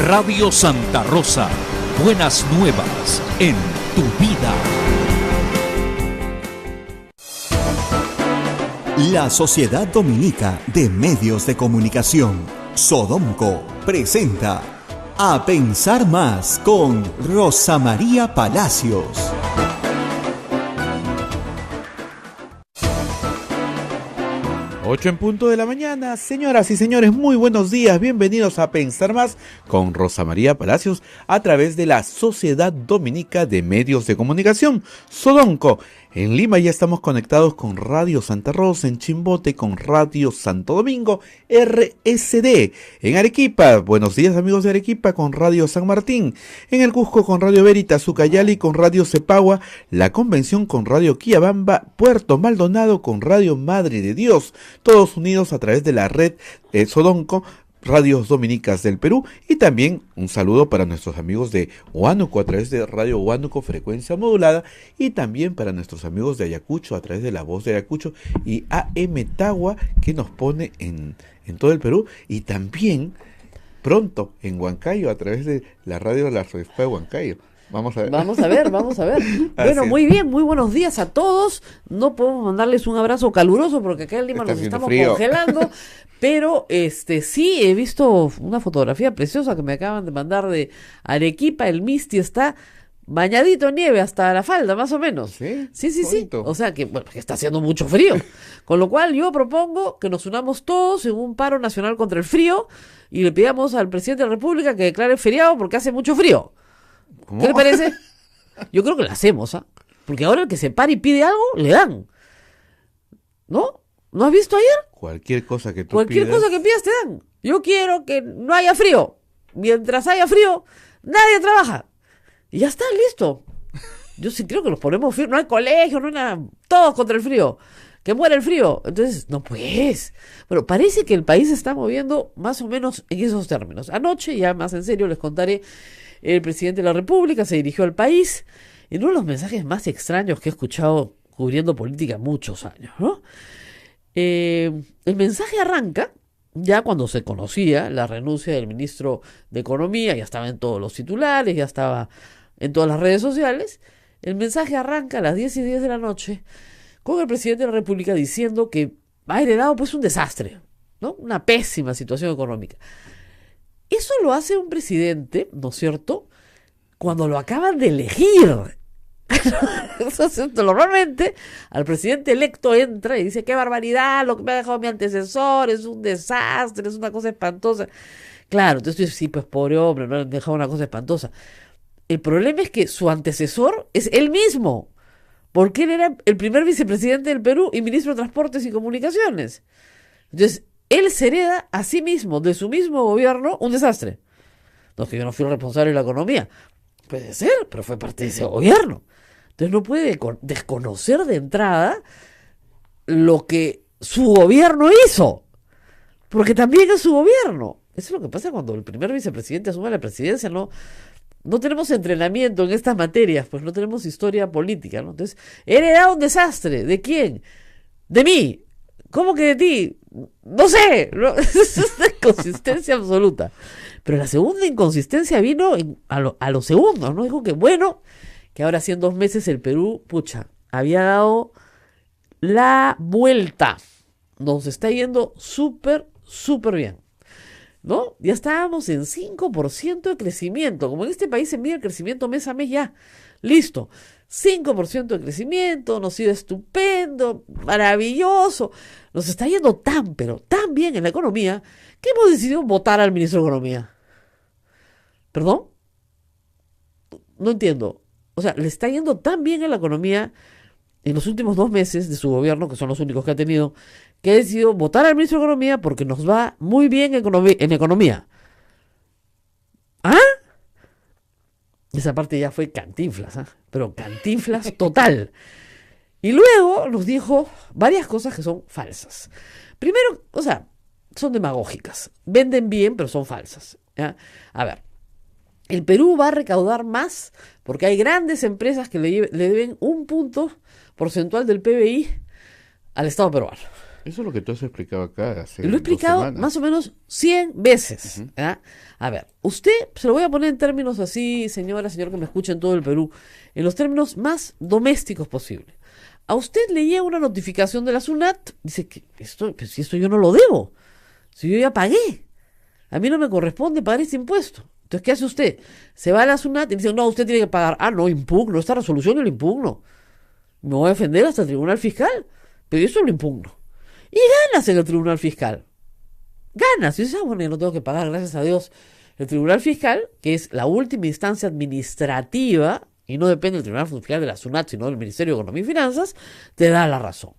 Radio Santa Rosa, buenas nuevas en tu vida. La Sociedad Dominica de Medios de Comunicación, Sodomco, presenta A Pensar Más con Rosa María Palacios. 8 en punto de la mañana, señoras y señores, muy buenos días, bienvenidos a Pensar Más con Rosa María Palacios a través de la Sociedad Dominica de Medios de Comunicación, Sodomco. En Lima ya estamos conectados con Radio Santa Rosa, en Chimbote con Radio Santo Domingo, RSD. En Arequipa, buenos días amigos de Arequipa, con Radio San Martín. En el Cusco con Radio Veritas, Ucayali con Radio Cepagua, La Convención con Radio Quillabamba, Puerto Maldonado con Radio Madre de Dios. Todos unidos a través de la red Sodomco, Radios Dominicas del Perú, y también un saludo para nuestros amigos de Huánuco a través de Radio Huánuco Frecuencia Modulada, y también para nuestros amigos de Ayacucho a través de La Voz de Ayacucho y AM Tagua, que nos pone en todo el Perú, y también pronto en Huancayo a través de la radio de la Arzobispo de Huancayo. Vamos a ver. Vamos a ver. Bueno, muy bien, muy buenos días a todos. No podemos mandarles un abrazo caluroso porque acá en Lima nos estamos congelando, pero sí he visto una fotografía preciosa que me acaban de mandar de Arequipa. El Misti está bañadito en nieve hasta la falda, más o menos. Sí. O sea que, bueno, que está haciendo mucho frío. Con lo cual yo propongo que nos unamos todos en un paro nacional contra el frío y le pidamos al presidente de la República que declare feriado porque hace mucho frío. ¿Cómo? ¿Qué le parece? Yo creo que lo hacemos, ¿ah? Porque ahora el que se para y pide algo, le dan. ¿No? ¿No has visto ayer? Cualquier cosa que cosa que pidas te dan. Yo quiero que no haya frío. Mientras haya frío, nadie trabaja. Y ya está, listo. Yo sí creo que los ponemos frío. No hay colegio, no hay nada. Todos contra el frío. Que muera el frío. Entonces, no pues. Bueno, parece que el país se está moviendo más o menos en esos términos. Anoche, ya más en serio, les contaré. El presidente de la República se dirigió al país en uno de los mensajes más extraños que he escuchado cubriendo política muchos años, ¿no? El mensaje arranca ya cuando se conocía la renuncia del ministro de Economía, ya estaba en todos los titulares, ya estaba en todas las redes sociales. El mensaje arranca a las 10:10 de la noche con el presidente de la República diciendo que ha heredado pues un desastre, ¿no? Una pésima situación económica. Eso lo hace un presidente, ¿no es cierto?, cuando lo acaban de elegir. Normalmente al presidente electo entra y dice, qué barbaridad, lo que me ha dejado mi antecesor, es un desastre, es una cosa espantosa. Claro, entonces tú dices, sí, pues pobre hombre, no le han dejado una cosa espantosa. El problema es que su antecesor es él mismo, porque él era el primer vicepresidente del Perú y ministro de Transportes y Comunicaciones. Entonces, él se hereda a sí mismo, de su mismo gobierno, un desastre. No es que yo no fui el responsable de la economía. Puede ser, pero fue parte de ese gobierno. Entonces no puede desconocer de entrada lo que su gobierno hizo. Porque también es su gobierno. Eso es lo que pasa cuando el primer vicepresidente asume la presidencia. No tenemos entrenamiento en estas materias, pues no tenemos historia política, ¿no? Entonces, he heredado un desastre. ¿De quién? De mí. ¿Cómo que de ti? No sé, ¿no? Es una inconsistencia absoluta. Pero la segunda inconsistencia vino a los segundos, ¿no? Dijo que bueno, que ahora sí en 2 meses el Perú, había dado la vuelta. Nos está yendo súper bien, ¿no? Ya estábamos en 5% de crecimiento. Como en este país se mide el crecimiento mes a mes ya. Listo. 5% de crecimiento, nos ha ido estupendo, maravilloso. Nos está yendo pero tan bien en la economía, que hemos decidido votar al ministro de Economía. ¿Perdón? No entiendo. O sea, le está yendo tan bien en la economía en los últimos 2 meses de su gobierno, que son los únicos que ha tenido, que ha decidido votar al ministro de Economía porque nos va muy bien en economía. ¿Ah? Esa parte ya fue Cantinflas, ¿eh? Pero Cantinflas total. Y luego nos dijo varias cosas que son falsas. Primero, son demagógicas. Venden bien, pero son falsas, ¿ya? A ver, el Perú va a recaudar más porque hay grandes empresas que le deben 1 punto porcentual del PBI al Estado peruano. Eso es lo que tú has explicado acá hace Lo he 2 explicado semanas. más o menos 100 veces. Ujú. ¿Ya? A ver, usted, se lo voy a poner en términos así, señora, señor que me escucha en todo el Perú, en los términos más domésticos posible. A usted le llega una notificación de la SUNAT, dice que pues si esto yo no lo debo, si yo ya pagué, a mí no me corresponde pagar este impuesto. Entonces, ¿qué hace usted? Se va a la SUNAT y dice, no, usted tiene que pagar. Ah, no, impugno, esta resolución yo la impugno. Me voy a defender hasta el Tribunal Fiscal, pero eso lo impugno. Y ganas en el Tribunal Fiscal. Ganas. Y dices, ah, bueno, yo no tengo que pagar, gracias a Dios. El Tribunal Fiscal, que es la última instancia administrativa, y no depende del Tribunal Fiscal de la SUNAT, sino del Ministerio de Economía y Finanzas, te da la razón.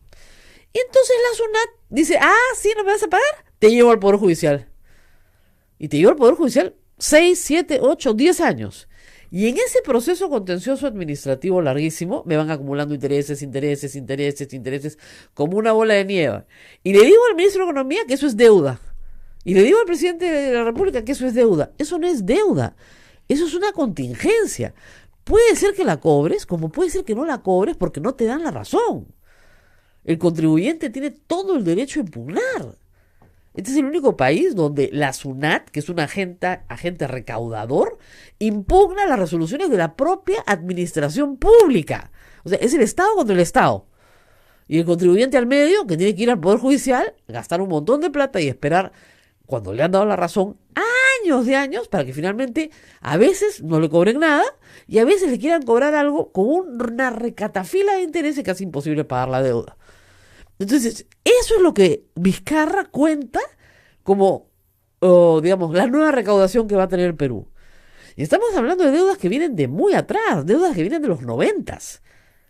Y entonces la SUNAT dice, ah, sí, ¿no me vas a pagar? Te llevo al Poder Judicial. Y te llevo al Poder Judicial 6, 7, 8, 10 años. Y en ese proceso contencioso administrativo larguísimo, me van acumulando intereses, como una bola de nieve. Y le digo al ministro de Economía que eso es deuda. Y le digo al presidente de la República que eso es deuda. Eso no es deuda. Eso es una contingencia. Puede ser que la cobres, como puede ser que no la cobres porque no te dan la razón. El contribuyente tiene todo el derecho a impugnar. Este es el único país donde la SUNAT, que es un agente recaudador, impugna las resoluciones de la propia administración pública. O sea, es el Estado contra el Estado. Y el contribuyente al medio, que tiene que ir al Poder Judicial, gastar un montón de plata y esperar, cuando le han dado la razón, años de años, para que finalmente a veces no le cobren nada y a veces le quieran cobrar algo con una recatafila de intereses que hace imposible pagar la deuda. Entonces, eso es lo que Vizcarra cuenta como, digamos, la nueva recaudación que va a tener el Perú. Y estamos hablando de deudas que vienen de muy atrás, deudas que vienen de los 90s,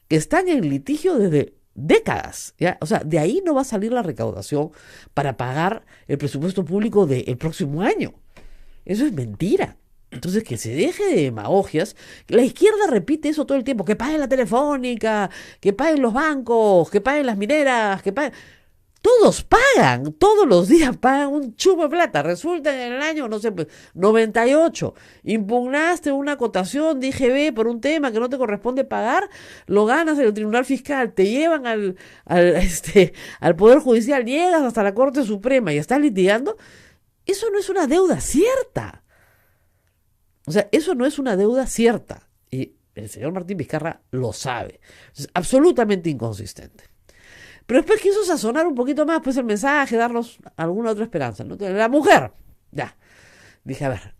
que están en litigio desde décadas, ¿ya? O sea, de ahí no va a salir la recaudación para pagar el presupuesto público del próximo año. Eso es mentira. Entonces, que se deje de demagogias. La izquierda repite eso todo el tiempo. Que paguen la telefónica, que paguen los bancos, que paguen las mineras, que paguen... Todos pagan, todos los días pagan un chupo de plata. Resulta que en el año, no sé, 98, impugnaste una acotación de IGB por un tema que no te corresponde pagar, lo ganas en el Tribunal Fiscal, te llevan al Poder Judicial, llegas hasta la Corte Suprema y estás litigando. Eso no es una deuda cierta. O sea, eso no es una deuda cierta. Y el señor Martín Vizcarra lo sabe. Es absolutamente inconsistente. Pero después quiso sazonar un poquito más pues el mensaje, darnos alguna otra esperanza, ¿no? La mujer. Ya. Dije, a ver,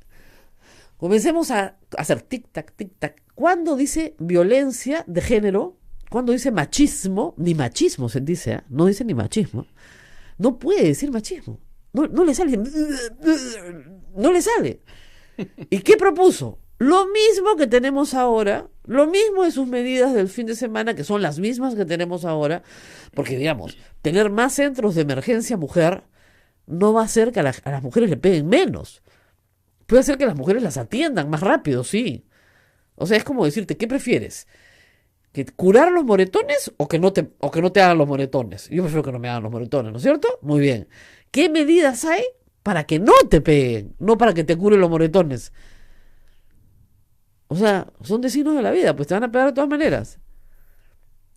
comencemos a hacer tic-tac, tic-tac. ¿Cuándo dice violencia de género? ¿Cuándo dice machismo? Ni machismo se dice, ¿eh? No dice ni machismo. No puede decir machismo. No le sale. No le sale. ¿Y qué propuso? Lo mismo que tenemos ahora, lo mismo de sus medidas del fin de semana, que son las mismas que tenemos ahora, porque, digamos, tener más centros de emergencia mujer no va a hacer que a las mujeres le peguen menos. Puede hacer que las mujeres las atiendan más rápido, sí. O sea, es como decirte, ¿qué prefieres? ¿Que curar los moretones o que no te hagan los moretones? Yo prefiero que no me hagan los moretones, ¿no es cierto? Muy bien. ¿Qué medidas hay para que no te peguen, no para que te curen los moretones? O sea, son designios de la vida, pues te van a pegar de todas maneras.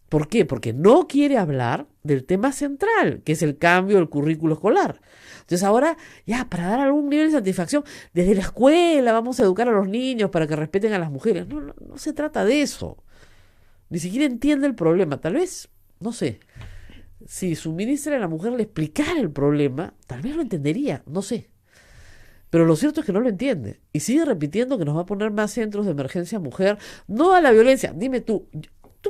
¿Por qué? Porque no quiere hablar del tema central, que es el cambio del currículo escolar. Entonces ahora, ya, para dar algún nivel de satisfacción, desde la escuela vamos a educar a los niños para que respeten a las mujeres. No se trata de eso. Ni siquiera entiende el problema. Tal vez, no sé, si su ministra de la Mujer le explicara el problema, tal vez lo entendería, no sé. Pero lo cierto es que no lo entiende. Y sigue repitiendo que nos va a poner más centros de emergencia mujer, no a la violencia. Dime tú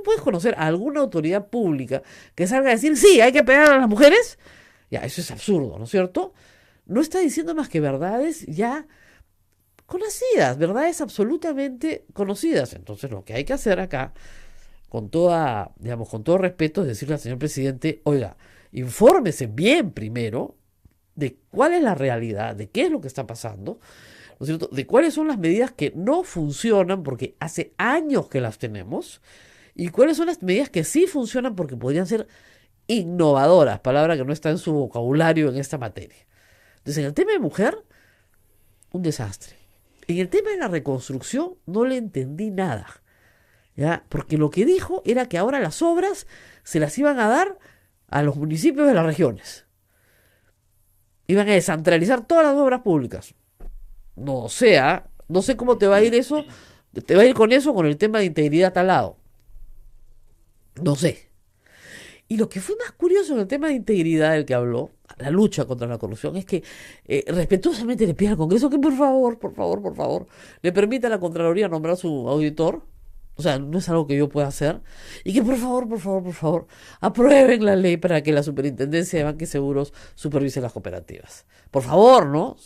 puedes conocer a alguna autoridad pública que salga a decir, sí, hay que pegar a las mujeres. Ya, eso es absurdo, ¿no es cierto? No está diciendo más que verdades ya conocidas, verdades absolutamente conocidas. Entonces lo que hay que hacer acá, con todo respeto, es decirle al señor presidente, oiga, infórmese bien primero de cuál es la realidad, de qué es lo que está pasando, ¿no es cierto? De cuáles son las medidas que no funcionan porque hace años que las tenemos y cuáles son las medidas que sí funcionan porque podrían ser innovadoras, palabra que no está en su vocabulario en esta materia. Entonces, en el tema de mujer, un desastre. En el tema de la reconstrucción no le entendí nada, ¿ya? Porque lo que dijo era que ahora las obras se las iban a dar a los municipios de las regiones. Iban a descentralizar todas las obras públicas. No sé cómo te va a ir eso. Te va a ir con eso, con el tema de integridad al lado. No sé. Y lo que fue más curioso en el tema de integridad del que habló, la lucha contra la corrupción, es que respetuosamente le pide al Congreso que por favor, le permita a la Contraloría nombrar su auditor. O sea, no es algo que yo pueda hacer. Y que por favor, aprueben la ley para que la Superintendencia de Banca y Seguros supervise las cooperativas. Por favor, ¿no?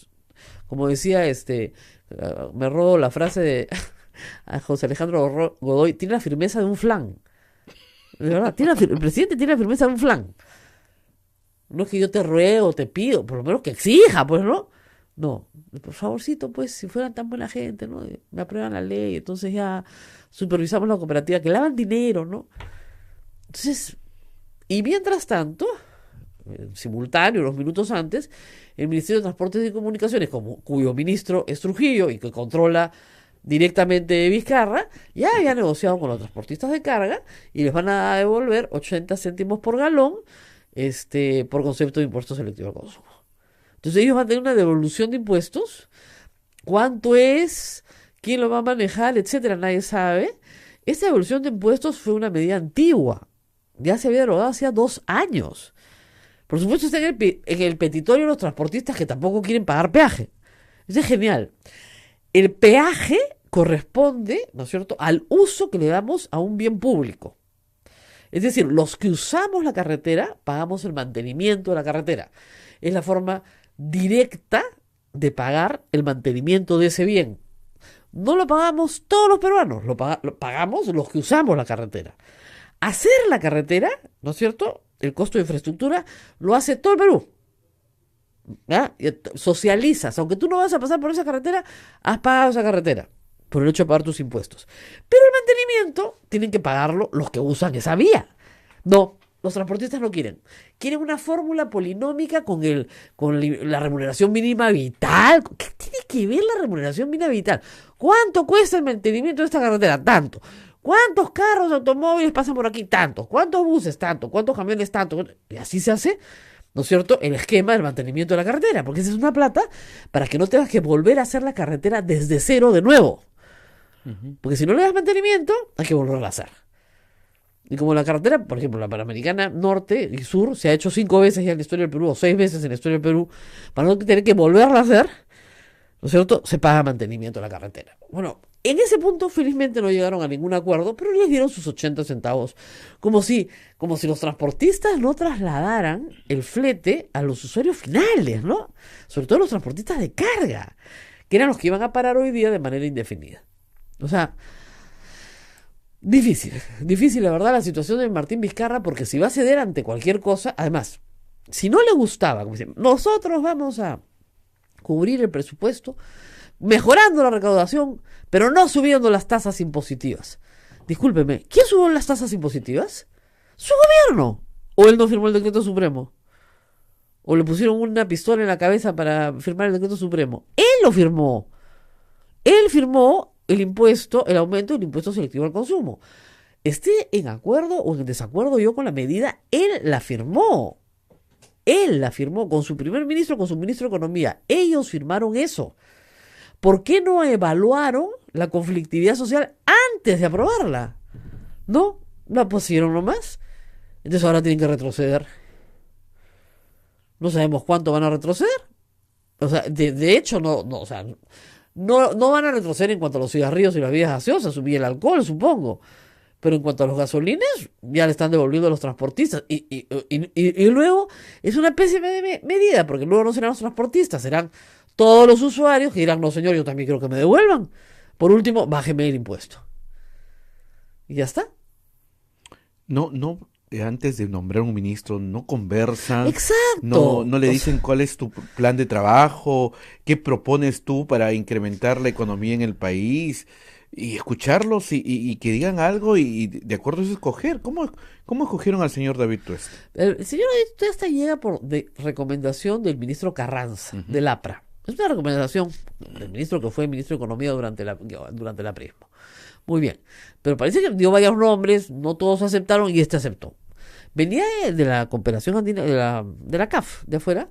Como decía, me robo la frase de a José Alejandro Godoy, tiene la firmeza de un flan. De verdad, el presidente tiene la firmeza de un flan. No es que yo te ruego, te pido, por lo menos que exija, pues, ¿no? No, por favorcito, pues, si fueran tan buena gente, ¿no? Me aprueban la ley, entonces ya supervisamos la cooperativa, que lavan dinero, ¿no? Entonces, y mientras tanto, simultáneo, unos minutos antes, el Ministerio de Transportes y Comunicaciones, cuyo ministro es Trujillo y que controla directamente Vizcarra, ya había negociado con los transportistas de carga y les van a devolver 80 céntimos por galón por concepto de impuesto selectivo al consumo. Entonces ellos van a tener una devolución de impuestos. ¿Cuánto es? ¿Quién lo va a manejar? Etcétera, nadie sabe. Esta devolución de impuestos fue una medida antigua. Ya se había derogado hacía 2 años. Por supuesto está en el petitorio de los transportistas que tampoco quieren pagar peaje. Eso es genial. El peaje corresponde, ¿no es cierto?, al uso que le damos a un bien público. Es decir, los que usamos la carretera pagamos el mantenimiento de la carretera. Es la forma directa de pagar el mantenimiento de ese bien. No lo pagamos todos los peruanos, lo pagamos los que usamos la carretera. Hacer la carretera, ¿no es cierto?, el costo de infraestructura lo hace todo el Perú. ¿Ya? Socializas, aunque tú no vas a pasar por esa carretera, has pagado esa carretera por el hecho de pagar tus impuestos. Pero el mantenimiento tienen que pagarlo los que usan esa vía. No, los transportistas no quieren. Quieren una fórmula polinómica con la remuneración mínima vital. ¿Qué tiene que ver la remuneración mínima vital? ¿Cuánto cuesta el mantenimiento de esta carretera? Tanto. ¿Cuántos carros, automóviles pasan por aquí? Tanto. ¿Cuántos buses? Tanto. ¿Cuántos camiones? Tanto. Y así se hace, ¿no es cierto?, el esquema del mantenimiento de la carretera, porque esa es una plata para que no tengas que volver a hacer la carretera desde cero de nuevo. Porque si no le das mantenimiento, hay que volverla a hacer. Y como la carretera, por ejemplo, la Panamericana Norte y Sur, se ha hecho 5 veces ya en la historia del Perú, o 6 veces en la historia del Perú, para no tener que volverla a hacer, ¿no es cierto?, se paga mantenimiento de la carretera. Bueno, en ese punto, felizmente no llegaron a ningún acuerdo, pero les dieron sus 80 centavos. Como si los transportistas no trasladaran el flete a los usuarios finales, ¿no? Sobre todo los transportistas de carga, que eran los que iban a parar hoy día de manera indefinida. O sea, difícil, la verdad, la situación de Martín Vizcarra, porque si va a ceder ante cualquier cosa, además, si no le gustaba, como dicen, nosotros vamos a cubrir el presupuesto mejorando la recaudación, pero no subiendo las tasas impositivas. Discúlpeme, ¿quién subió las tasas impositivas? ¡Su gobierno! ¿O él no firmó el decreto supremo? ¿O le pusieron una pistola en la cabeza para firmar el decreto supremo? ¡Él lo firmó! Él firmó el aumento del impuesto selectivo al consumo. Esté en acuerdo o en desacuerdo yo con la medida, él la firmó. Él la firmó con su primer ministro, con su ministro de Economía. Ellos firmaron eso. ¿Por qué no evaluaron la conflictividad social antes de aprobarla? No, la pusieron nomás. Entonces ahora tienen que retroceder. No sabemos cuánto van a retroceder. O sea, de hecho, no van a retroceder en cuanto a los cigarrillos y las bebidas gaseosas, subir el alcohol, supongo. Pero en cuanto a los gasolines, ya le están devolviendo a los transportistas. Y luego es una especie de medida, porque luego no serán los transportistas, serán todos los usuarios que dirán, no señor, yo también quiero que me devuelvan. Por último, bájeme el impuesto. Y ya está. No, antes de nombrar un ministro, no conversan. Exacto. No le dicen cuál es tu plan de trabajo, qué propones tú para incrementar la economía en el país, y escucharlos y que digan algo y de acuerdo a eso escoger. ¿Cómo escogieron al señor David Tuesta? El señor David Tuesta llega por recomendación del ministro Carranza, del APRA. Es una recomendación del ministro que fue ministro de Economía durante el aprismo. Muy bien. Pero parece que dio varios nombres, no todos aceptaron y este aceptó. Venía de la cooperación andina, de la CAF, de afuera.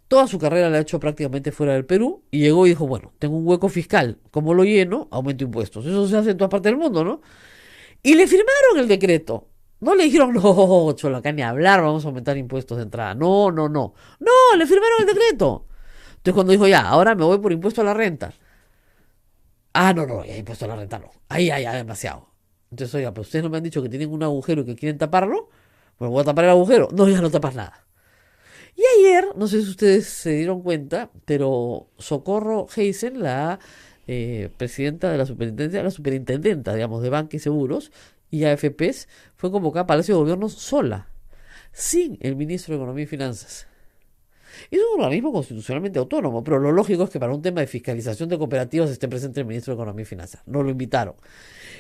Toda su carrera la ha hecho prácticamente fuera del Perú y llegó y dijo, bueno, tengo un hueco fiscal, ¿cómo lo lleno? Aumento impuestos. Eso se hace en todas partes del mundo, ¿no? Y le firmaron el decreto. No le dijeron, no, Cholo, acá ni hablar, vamos a aumentar impuestos de entrada. No, no, no. No, le firmaron el decreto. Entonces cuando dijo, ya, ahora me voy por impuesto a la renta. Ah, no, no, ya impuesto a la renta no. Ahí, ya, demasiado. Entonces, oiga, pero ustedes no me han dicho que tienen un agujero y que quieren taparlo. Pues voy a tapar el agujero. No, ya no tapas nada. Y ayer, no sé si ustedes se dieron cuenta, pero Socorro Heisen, la presidenta de la superintendencia, la superintendenta, digamos, de Banca y Seguros y AFPs, fue convocada a Palacio de Gobierno sola, sin el ministro de Economía y Finanzas. Es un organismo constitucionalmente autónomo, pero lo lógico es que para un tema de fiscalización de cooperativas esté presente el ministro de Economía y Finanzas. No lo invitaron.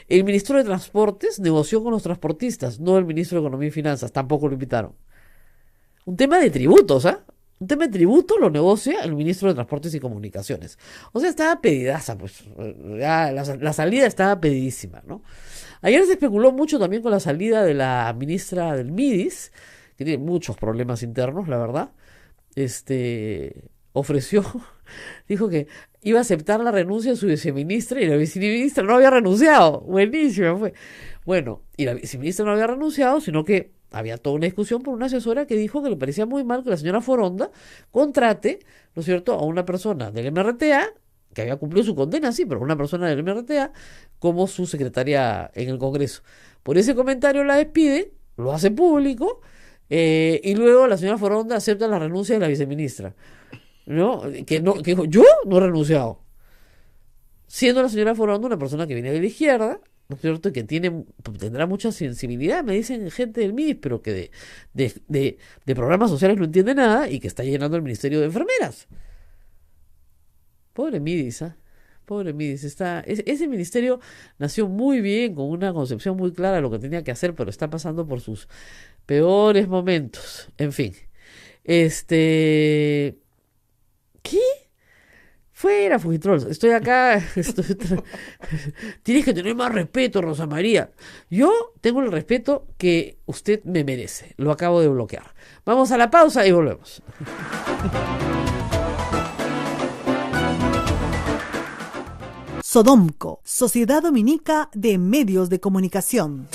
El ministro de Transportes negoció con los transportistas, no el ministro de Economía y Finanzas, tampoco lo invitaron. Un tema de tributos, ¿ah? Un tema de tributo lo negocia el ministro de Transportes y Comunicaciones. O sea, estaba pedidaza, pues. Ya la salida estaba pedidísima, ¿no? Ayer se especuló mucho también con la salida de la ministra del MIDIS, que tiene muchos problemas internos, la verdad. Ofreció, dijo que iba a aceptar la renuncia de su viceministra y la viceministra no había renunciado. Buenísimo fue. Bueno, y la viceministra no había renunciado, sino que había toda una discusión por una asesora que dijo que le parecía muy mal que la señora Foronda contrate, ¿no es cierto?, a una persona del MRTA, que había cumplido su condena, sí, pero una persona del MRTA, como su secretaria en el Congreso. Por ese comentario la despide, lo hace público, y luego la señora Foronda acepta la renuncia de la viceministra. ¿No? Que dijo, yo no he renunciado. Siendo la señora Foronda una persona que viene de la izquierda, ¿no es cierto? Que tendrá mucha sensibilidad, me dicen gente del MIDIS, pero que de programas sociales no entiende nada y que está llenando el Ministerio de Enfermeras. Pobre MIDIS, ¿ah? Pobre MIDIS. Ese ministerio nació muy bien, con una concepción muy clara de lo que tenía que hacer, pero está pasando por sus peores momentos. En fin. ¿Qué? Fuera, Fujitrolls. Estoy acá. Tienes que tener más respeto, Rosa María. Yo tengo el respeto que usted me merece. Lo acabo de bloquear. Vamos a la pausa y volvemos. Sodomco, Sociedad Dominica de Medios de Comunicación.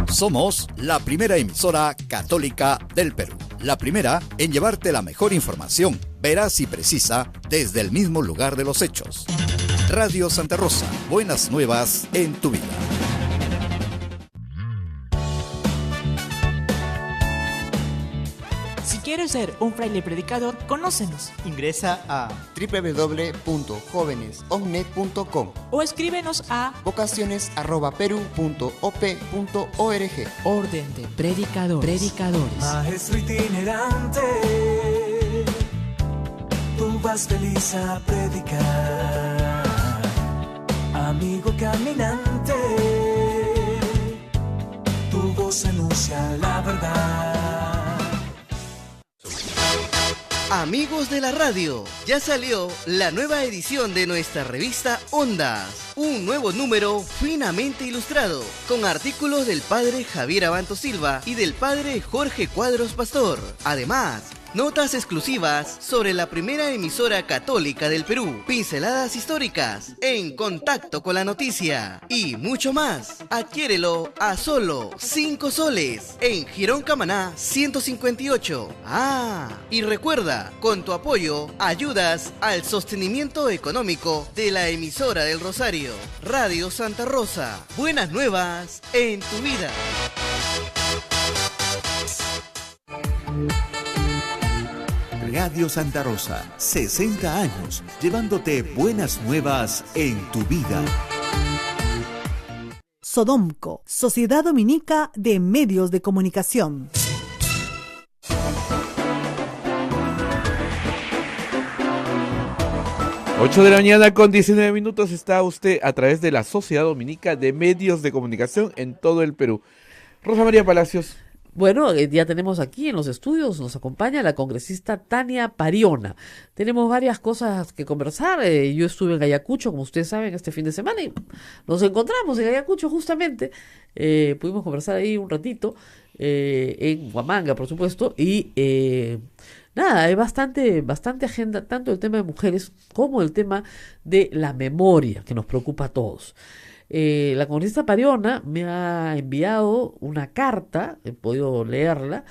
Somos la primera emisora católica del Perú. La primera en llevarte la mejor información, veraz y precisa, desde el mismo lugar de los hechos. Radio Santa Rosa, buenas nuevas en tu vida. Si quieres ser un fraile predicador, conócenos. Ingresa a www.jovenesomnet.com O escríbenos a vocaciones@peru.op.org. Orden de Predicadores. Maestro itinerante, tú vas feliz a predicar. Amigo caminante, tu voz anuncia la verdad. Amigos de la radio, ya salió la nueva edición de nuestra revista Ondas. Un nuevo número finamente ilustrado, con artículos del padre Javier Abanto Silva y del padre Jorge Cuadros Pastor. Además, notas exclusivas sobre la primera emisora católica del Perú, pinceladas históricas, en contacto con la noticia y mucho más. Adquiérelo a solo 5 soles en Girón Camaná 158. Y recuerda, con tu apoyo ayudas al sostenimiento económico de la emisora del Rosario, Radio Santa Rosa. Buenas nuevas en tu vida. Radio Santa Rosa, 60 años, llevándote buenas nuevas en tu vida. Sodomco, Sociedad Dominica de Medios de Comunicación. Ocho de la mañana con 19 minutos está usted a través de la Sociedad Dominica de Medios de Comunicación en todo el Perú. Rosa María Palacios. Bueno, ya tenemos aquí en los estudios, nos acompaña la congresista Tania Pariona. Tenemos varias cosas que conversar. Yo estuve en Ayacucho, como ustedes saben, este fin de semana y nos encontramos en Ayacucho justamente. Pudimos conversar ahí un ratito, en Huamanga, por supuesto, y nada, hay bastante agenda, tanto el tema de mujeres como el tema de la memoria, que nos preocupa a todos. La congresista Pariona me ha enviado una carta, he podido leerla,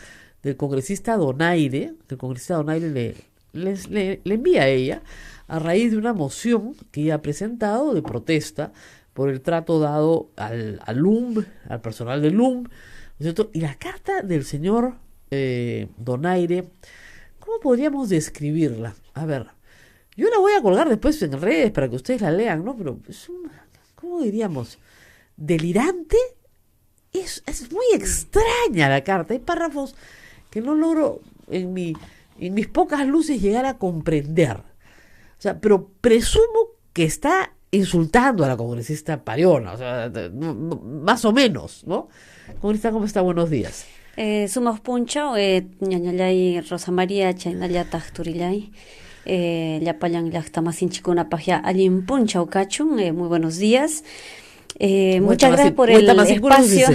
del congresista Donaire, que el congresista Donaire le envía a ella a raíz de una moción que ella ha presentado de protesta por el trato dado al LUM, al personal del LUM, ¿no es cierto? Y la carta del señor Donaire, ¿cómo podríamos describirla? A ver, yo la voy a colgar después en redes para que ustedes la lean, ¿no? Pero es ¿cómo diríamos? ¿Delirante? Es muy extraña la carta. Hay párrafos que no logro en mis pocas luces llegar a comprender. O sea, pero presumo que está insultando a la congresista Pariona, o sea, más o menos, ¿no? Congresista, ¿cómo está? Buenos días. Sumos puncho, ñañallay Rosa María, chaynalla tajturillay. Llapayan llaqtamasinchikuna pajya allin puncha ukachun, muy buenos días. Muchas gracias por el espacio.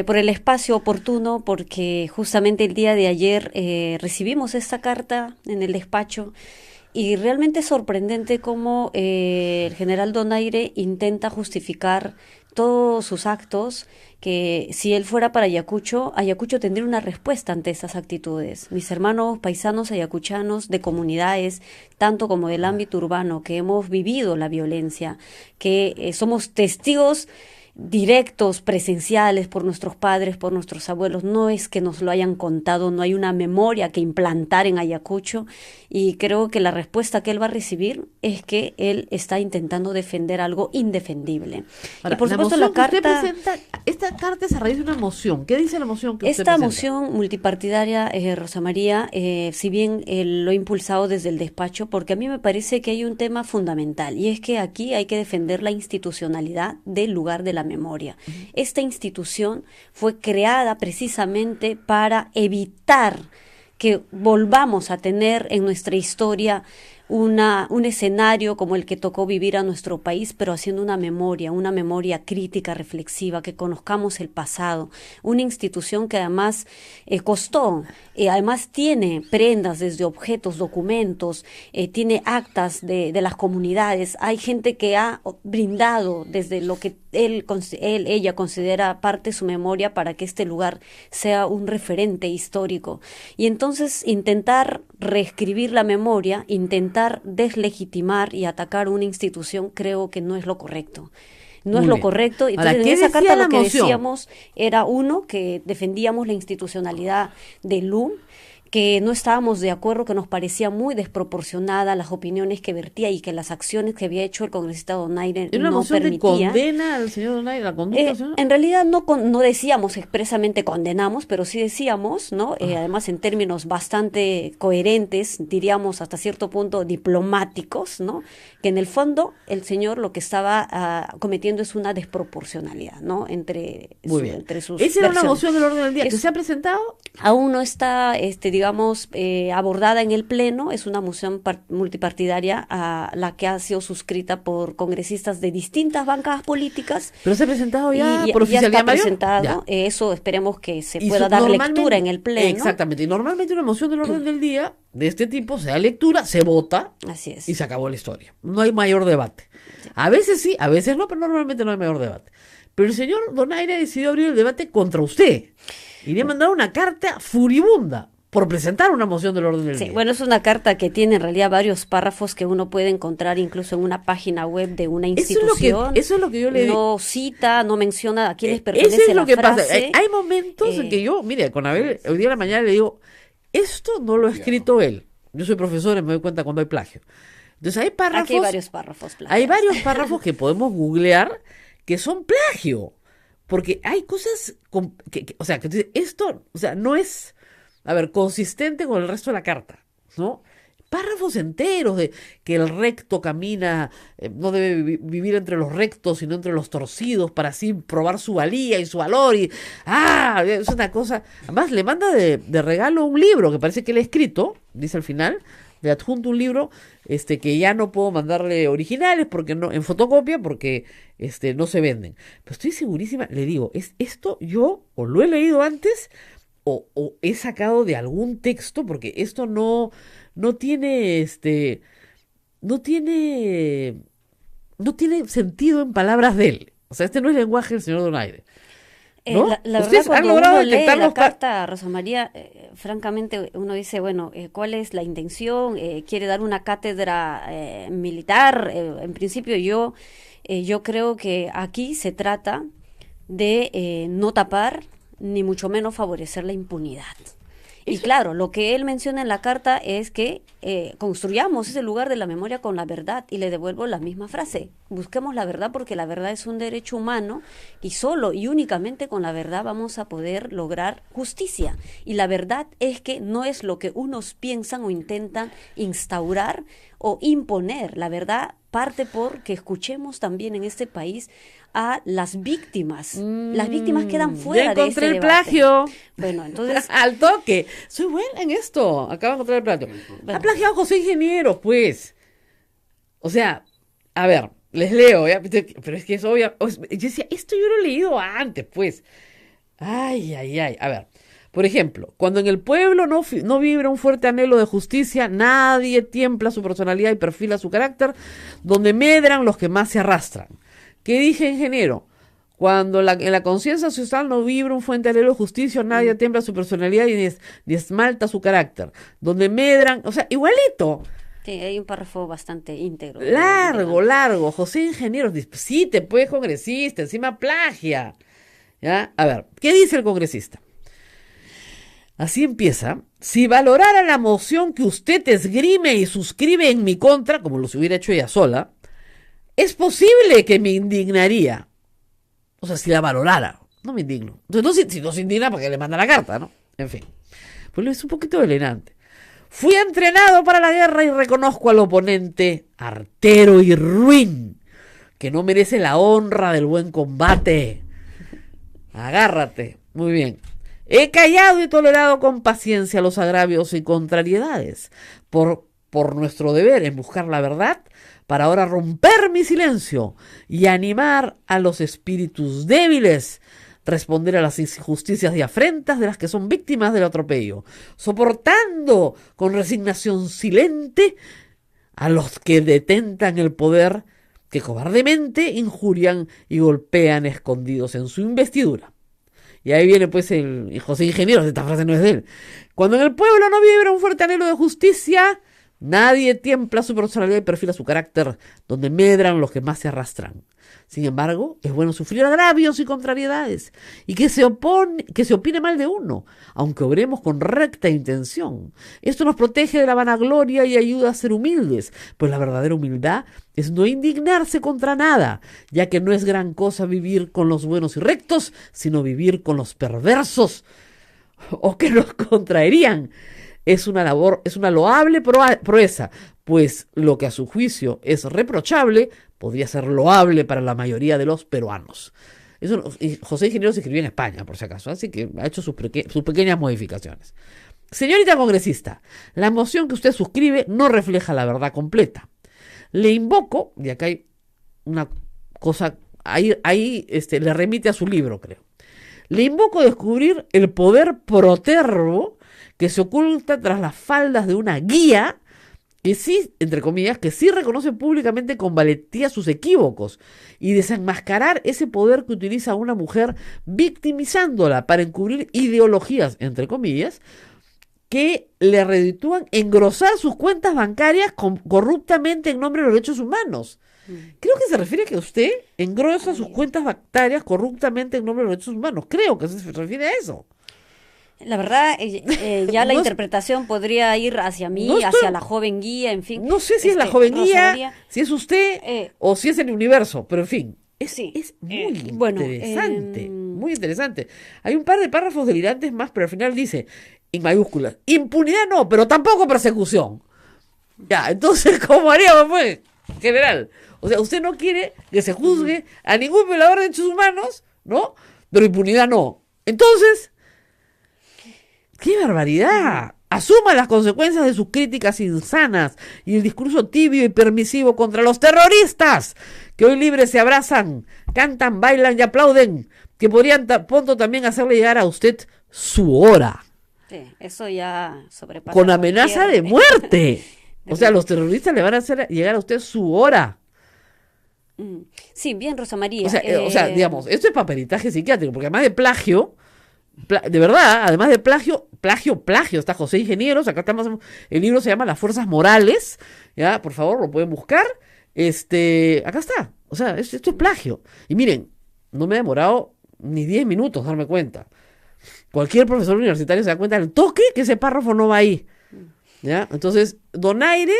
Por el espacio oportuno, porque justamente el día de ayer recibimos esta carta en el despacho y realmente es sorprendente cómo el general Donaire intenta justificar todos sus actos, que si él fuera para Ayacucho tendría una respuesta ante esas actitudes. Mis hermanos paisanos ayacuchanos de comunidades, tanto como del ámbito urbano, que hemos vivido la violencia, que somos testigos directos, presenciales, por nuestros padres, por nuestros abuelos, no es que nos lo hayan contado, no hay una memoria que implantar en Ayacucho, y creo que la respuesta que él va a recibir es que él está intentando defender algo indefendible. Ahora, y por supuesto la la carta... usted presenta, esta carta es a raíz de una moción. ¿Qué dice la moción que usted Esta presenta? moción multipartidaria, Rosa María, si bien lo he impulsado desde el despacho, porque a mí me parece que hay un tema fundamental, y es que aquí hay que defender la institucionalidad del lugar de la memoria. Esta institución fue creada precisamente para evitar que volvamos a tener en nuestra historia un escenario como el que tocó vivir a nuestro país, pero haciendo una memoria crítica, reflexiva, que conozcamos el pasado, una institución que además costó, además tiene prendas desde objetos, documentos, tiene actas de las comunidades, hay gente que ha brindado desde lo que ella considera parte de su memoria para que este lugar sea un referente histórico. Y entonces intentar reescribir la memoria, intentar deslegitimar y atacar una institución, creo que no es lo correcto. No es lo correcto. Entonces, en esa carta lo que decíamos era, uno, que defendíamos la institucionalidad del LUM, que no estábamos de acuerdo, que nos parecía muy desproporcionada las opiniones que vertía y que las acciones que había hecho el congresista Donaire no permitían. ¿Condena al señor Donaire la conducta? En realidad no decíamos expresamente condenamos, pero sí decíamos, ¿no? Además en términos bastante coherentes, diríamos hasta cierto punto diplomáticos, ¿no? Que en el fondo el señor lo que estaba cometiendo es una desproporcionalidad, ¿no? Entre sus ¿Esa era una versiones. moción del orden del día que se ha presentado? Aún no está, digamos, abordada en el Pleno. Es una moción multipartidaria a la que ha sido suscrita por congresistas de distintas bancadas políticas. ¿Pero se ha presentado ya y por ya oficialidad está mayor? presentado. Eso esperemos que se pueda dar lectura en el Pleno. Exactamente. Y normalmente una moción del orden del día de este tipo se da lectura, se vota. Así es. Y se acabó la historia. No hay mayor debate. A veces sí, a veces no, pero normalmente no hay mayor debate. Pero el señor Donaire decidió abrir el debate contra usted. Y le ha mandado una carta furibunda por presentar una moción del orden del día. Bueno, es una carta que tiene en realidad varios párrafos que uno puede encontrar incluso en una página web de una institución. Eso es lo que yo le digo. No cita, no menciona a quién les pertenece eso es lo que frase. pasa. Hay momentos en que yo, mire, con Abel, hoy día de la mañana le digo, esto no lo ha escrito él. Yo soy profesor y me doy cuenta cuando hay plagio. Entonces hay párrafos. Aquí hay varios párrafos plagiados. Hay varios párrafos que podemos googlear que son plagio. Porque hay cosas, o sea, que esto, o sea, no es, a ver, consistente con el resto de la carta, ¿no? párrafos enteros de que el recto camina, no debe vivir entre los rectos, sino entre los torcidos, para así probar su valía y su valor. Y es una cosa. Además, le manda de regalo un libro que parece que él ha escrito, dice al final. Le adjunto un libro que ya no puedo mandarle originales porque no en fotocopia porque no se venden. Pero estoy segurísima, le digo, esto yo o lo he leído antes o he sacado de algún texto, porque esto no tiene no tiene sentido en palabras de él. O sea, no es lenguaje del señor Donaire. ¿No? La ¿Ustedes verdad, han cuando logrado uno lee detectar la los carta, Rosa María, francamente uno dice, bueno, ¿cuál es la intención? ¿Quiere dar una cátedra militar? En principio yo creo que aquí se trata de no tapar, ni mucho menos favorecer la impunidad. Y claro, lo que él menciona en la carta es que construyamos ese lugar de la memoria con la verdad, y le devuelvo la misma frase: busquemos la verdad porque la verdad es un derecho humano y solo y únicamente con la verdad vamos a poder lograr justicia. Y la verdad es que no es lo que unos piensan o intentan instaurar o imponer. La verdad parte por que escuchemos también en este país a las víctimas. Las víctimas quedan fuera de este el debate. plagio. Bueno, entonces... Al toque. Soy buena en esto. Acabo de encontrar el plagio. Ha plagiado a José Ingeniero, pues. O sea, a ver, les leo, ¿ya? Pero es que es obvio. Yo decía, esto yo lo he leído antes, pues. Ay. A ver. Por ejemplo, cuando en el pueblo no vibra un fuerte anhelo de justicia, nadie tiembla su personalidad y perfila su carácter, donde medran los que más se arrastran. ¿Qué dije, ingeniero? Cuando en la conciencia social no vibra un fuerte anhelo de justicia, nadie tiembla su personalidad ni esmalta su carácter, donde medran, o sea, igualito. Sí, hay un párrafo bastante íntegro. Largo. José Ingeniero, sí, te puedes, congresista, encima plagia. ¿Ya? A ver, ¿qué dice el congresista? Así empieza: si valorara la moción que usted esgrime y suscribe en mi contra, como lo hubiera hecho ella sola, es posible que me indignaría. O sea, si la valorara, no me indigno. Entonces, si no se indigna, ¿para qué le manda la carta, no? En fin, pues es un poquito elegante. Fui entrenado para la guerra y reconozco al oponente artero y ruin, que no merece la honra del buen combate. Agárrate. Muy bien. He callado y tolerado con paciencia los agravios y contrariedades por nuestro deber en buscar la verdad, para ahora romper mi silencio y animar a los espíritus débiles, responder a las injusticias y afrentas de las que son víctimas del atropello, soportando con resignación silente a los que detentan el poder, que cobardemente injurian y golpean escondidos en su investidura. Y ahí viene pues el José Ingeniero, esta frase no es de él. Cuando en el pueblo no vibra un fuerte anhelo de justicia, nadie tiembla su personalidad y perfila su carácter, donde medran los que más se arrastran. Sin embargo, es bueno sufrir agravios y contrariedades, y que se opine mal de uno, aunque obremos con recta intención. Esto nos protege de la vanagloria y ayuda a ser humildes, pues la verdadera humildad es no indignarse contra nada, ya que no es gran cosa vivir con los buenos y rectos, sino vivir con los perversos, o que nos contraerían. Es una loable proeza, pues lo que a su juicio es reprochable podría ser loable para la mayoría de los peruanos. Y José Ingeniero se escribió en España, por si acaso, así que ha hecho sus pequeñas modificaciones. Señorita congresista, la moción que usted suscribe no refleja la verdad completa. Le invoco, y acá hay una cosa, ahí le remite a su libro, creo. Le invoco a descubrir el poder protervo que se oculta tras las faldas de una guía que sí, entre comillas, que sí reconoce públicamente con valentía sus equívocos, y desenmascarar ese poder que utiliza una mujer victimizándola para encubrir ideologías, entre comillas, que le reditúan engrosar sus cuentas bancarias corruptamente en nombre de los derechos humanos. Creo que se refiere a que usted engrosa sus cuentas bancarias corruptamente en nombre de los derechos humanos. Creo que se refiere a eso. La verdad, ya la interpretación podría ir hacia mí, hacia la joven guía, en fin. No sé si es la joven guía, si es usted o si es el universo, pero en fin, es muy interesante, muy interesante. Hay un par de párrafos delirantes más, pero al final dice, en mayúsculas, impunidad no, pero tampoco persecución. Ya, entonces, ¿cómo haríamos, pues, general? O sea, usted no quiere que se juzgue a ningún violador de derechos humanos, ¿no? Pero impunidad no. Entonces, ¡qué barbaridad! Asuma las consecuencias de sus críticas insanas y el discurso tibio y permisivo contra los terroristas, que hoy libres se abrazan, cantan, bailan y aplauden, que podrían pronto también hacerle llegar a usted su hora. Sí, eso ya sobrepasa. Con amenaza de muerte. O sea, los terroristas le van a hacer llegar a usted su hora. Sí, bien, Rosa María. O sea, digamos, esto es para peritaje psiquiátrico, porque además de plagio, de verdad, además de plagio, está José Ingenieros, acá estamos, el libro se llama Las Fuerzas Morales, ya, por favor, lo pueden buscar, acá está, o sea, esto es plagio. Y miren, no me ha demorado ni 10 minutos darme cuenta. Cualquier profesor universitario se da cuenta del toque que ese párrafo no va ahí, ¿ya? Entonces, Donaire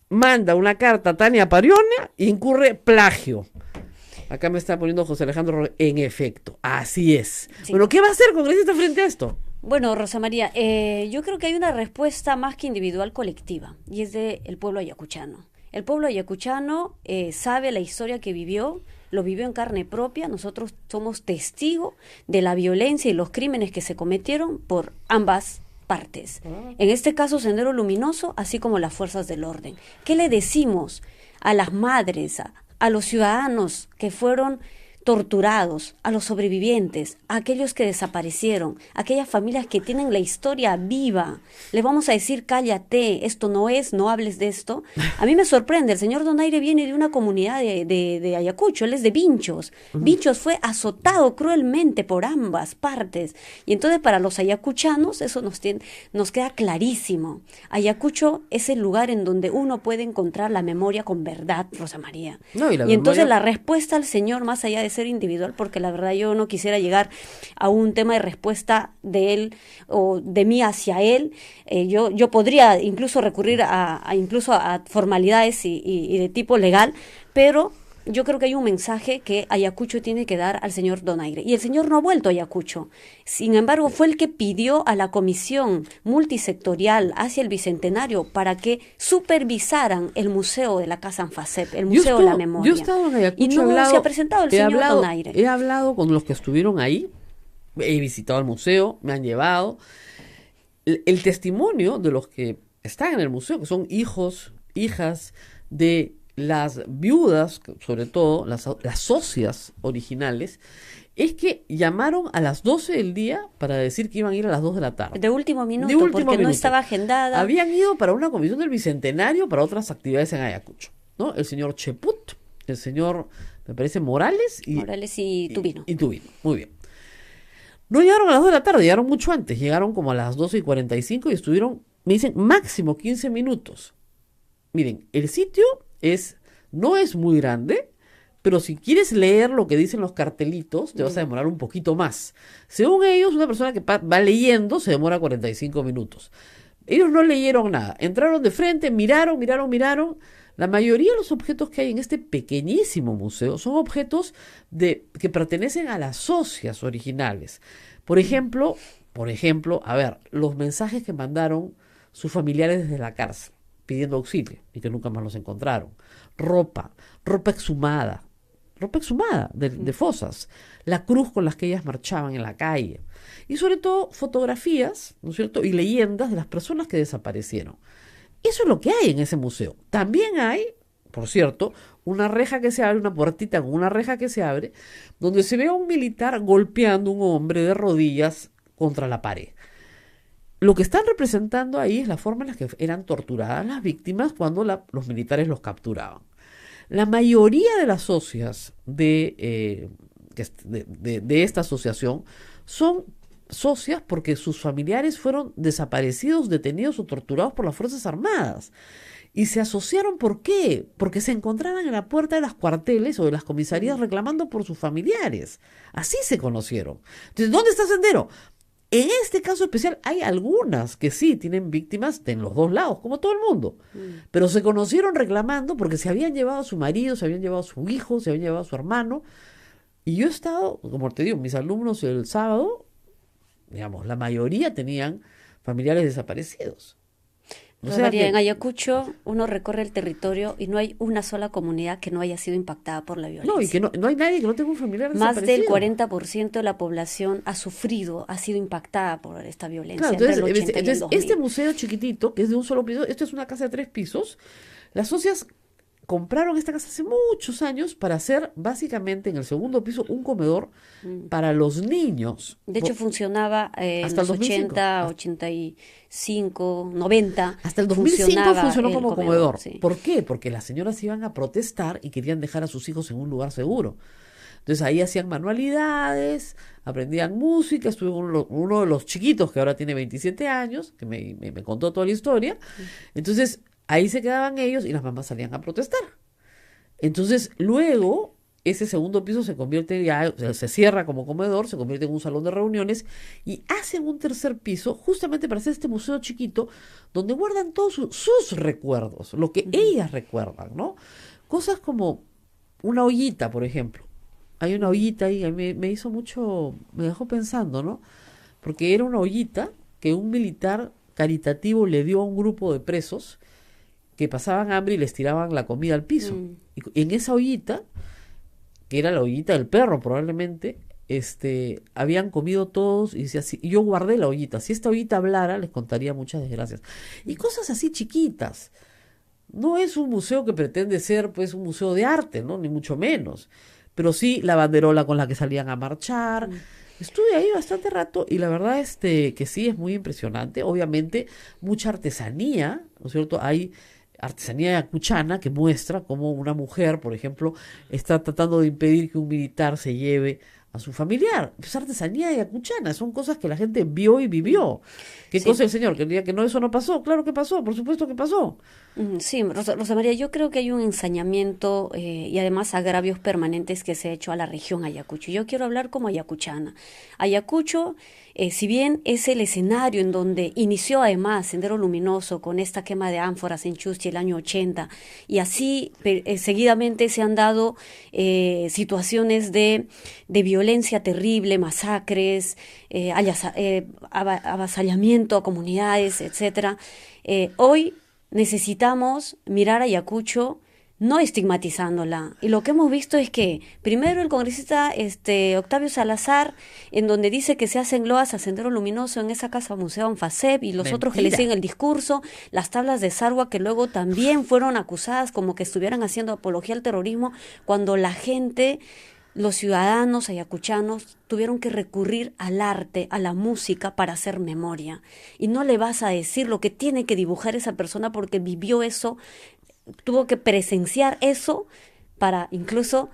manda una carta a Tania Parione e incurre plagio. Acá me está poniendo José Alejandro, en efecto, así es. Sí. Bueno, ¿qué va a hacer congresista frente a esto? Bueno, Rosa María, yo creo que hay una respuesta más que individual, colectiva, y es del pueblo ayacuchano. El pueblo ayacuchano sabe la historia que vivió, lo vivió en carne propia. Nosotros somos testigos de la violencia y los crímenes que se cometieron por ambas partes. En este caso, Sendero Luminoso, así como las fuerzas del orden. ¿Qué le decimos a las madres, a los ciudadanos que fueron torturados, a los sobrevivientes, a aquellos que desaparecieron, a aquellas familias que tienen la historia viva? Le vamos a decir, cállate, esto no es, no hables de esto. A mí me sorprende, el señor Donaire viene de una comunidad de Ayacucho, él es de Vinchos. Vinchos fue azotado cruelmente por ambas partes, y entonces para los ayacuchanos eso nos queda clarísimo. Ayacucho es el lugar en donde uno puede encontrar la memoria con verdad, Rosa María. No, y entonces la respuesta al señor, más allá de ser individual, porque la verdad yo no quisiera llegar a un tema de respuesta de él o de mí hacia él, yo podría incluso recurrir a formalidades y de tipo legal, pero yo creo que hay un mensaje que Ayacucho tiene que dar al señor Donaire, y el señor no ha vuelto a Ayacucho. Sin embargo, fue el que pidió a la comisión multisectorial hacia el Bicentenario para que supervisaran el museo de la Casa Anfasep, el Museo de la Memoria. Yo he estado en Ayacucho, y no se ha presentado el señor Donaire. He hablado con los que estuvieron ahí, he visitado el museo, me han llevado. El testimonio de los que están en el museo, que son hijos, hijas de las viudas, sobre todo las socias originales, es que llamaron a las 12 del día para decir que iban a ir a las 2 de la tarde. De último minuto, porque no estaba agendada. Habían ido para una comisión del Bicentenario, para otras actividades en Ayacucho, ¿no? El señor Cheput, el señor, me parece, Morales y Tubino. Y Tubino, muy bien. No llegaron a las 2 de la tarde, llegaron mucho antes, llegaron como a las 12:45 y estuvieron, me dicen, máximo 15 minutos. Miren, el sitio no es muy grande, pero si quieres leer lo que dicen los cartelitos, te vas a demorar un poquito más. Según ellos, una persona que va leyendo se demora 45 minutos. Ellos no leyeron nada, entraron de frente, miraron. La mayoría de los objetos que hay en este pequeñísimo museo son objetos que pertenecen a las socias originales. Por ejemplo, a ver, los mensajes que mandaron sus familiares desde la cárcel pidiendo auxilio y que nunca más los encontraron. Ropa exhumada de fosas, la cruz con las que ellas marchaban en la calle, y sobre todo fotografías, ¿no es cierto?, y leyendas de las personas que desaparecieron. Eso es lo que hay en ese museo. También hay, por cierto, una reja que se abre, una puertita con una reja que se abre, donde se ve a un militar golpeando a un hombre de rodillas contra la pared. Lo que están representando ahí es la forma en la que eran torturadas las víctimas cuando los militares los capturaban. La mayoría de las socias de esta asociación son socias porque sus familiares fueron desaparecidos, detenidos o torturados por las Fuerzas Armadas. Y se asociaron, ¿por qué? Porque se encontraban en la puerta de los cuarteles o de las comisarías reclamando por sus familiares. Así se conocieron. Entonces, ¿dónde está Sendero? En este caso especial hay algunas que sí tienen víctimas en los dos lados, como todo el mundo. Pero se conocieron reclamando porque se habían llevado a su marido, se habían llevado a su hijo, se habían llevado a su hermano. Y yo he estado, como te digo, mis alumnos el sábado, digamos, la mayoría tenían familiares desaparecidos. O sea En Ayacucho uno recorre el territorio y no hay una sola comunidad que no haya sido impactada por la violencia. No, y que no hay nadie que no tenga un familiar Más del desaparecido. 40% de la población ha sido impactada por esta violencia. Claro, entre el 80 y el entonces 2000. este museo chiquitito, que es de un solo piso, esto es una casa de 3 pisos, las socias compraron esta casa hace muchos años para hacer básicamente en el segundo piso un comedor para los niños. De hecho, funcionaba en hasta los el 2005. 80, 85, 90. Hasta el 2005 funcionaba funcionó el como comedor. sí. ¿Por qué? Porque las señoras iban a protestar y querían dejar a sus hijos en un lugar seguro. Entonces ahí hacían manualidades, aprendían música. Estuve con uno de los chiquitos que ahora tiene 27 años, que me contó toda la historia. Entonces ahí se quedaban ellos y las mamás salían a protestar. Entonces luego ese segundo piso se convierte ya, se cierra como comedor, se convierte en un salón de reuniones y hacen un tercer piso justamente para hacer este museo chiquito donde guardan todos sus recuerdos, lo que ellas recuerdan, ¿no? Cosas como una ollita, por ejemplo. Hay una ollita ahí que me hizo mucho, me dejó pensando, ¿no? Porque era una ollita que un militar caritativo le dio a un grupo de presos que pasaban hambre y les tiraban la comida al piso. Y en esa ollita, que era la ollita del perro probablemente, habían comido todos y decía, y yo guardé la ollita. Si esta ollita hablara, les contaría muchas desgracias. Y cosas así chiquitas. No es un museo que pretende ser pues un museo de arte, ¿no? Ni mucho menos. Pero sí la banderola con la que salían a marchar. Estuve ahí bastante rato y la verdad que sí es muy impresionante. Obviamente mucha artesanía, ¿no es cierto? Hay artesanía ayacuchana que muestra cómo una mujer, por ejemplo, está tratando de impedir que un militar se lleve a su familiar. Es artesanía ayacuchana, son cosas que la gente vio y vivió. ¿Qué cosa el señor quería que no, eso no pasó? Claro que pasó, por supuesto que pasó. Sí, Rosa María, yo creo que hay un ensañamiento y además agravios permanentes que se ha hecho a la región Ayacucho. Yo quiero hablar como ayacuchana. Ayacucho, si bien es el escenario en donde inició además Sendero Luminoso con esta quema de ánforas en Chuschi el año 80, y así seguidamente se han dado situaciones de violencia terrible, masacres, avasallamiento a comunidades, etcétera. Hoy necesitamos mirar a Ayacucho no estigmatizándola. Y lo que hemos visto es que, primero, el congresista Octavio Salazar, en donde dice que se hacen loas a Sendero Luminoso en esa casa museo Anfasep, y los Mentira. otros que le siguen el discurso, las tablas de Sarwa, que luego también fueron acusadas como que estuvieran haciendo apología al terrorismo, cuando la gente, los ciudadanos ayacuchanos, tuvieron que recurrir al arte, a la música para hacer memoria. Y no le vas a decir lo que tiene que dibujar esa persona porque vivió eso, tuvo que presenciar eso para incluso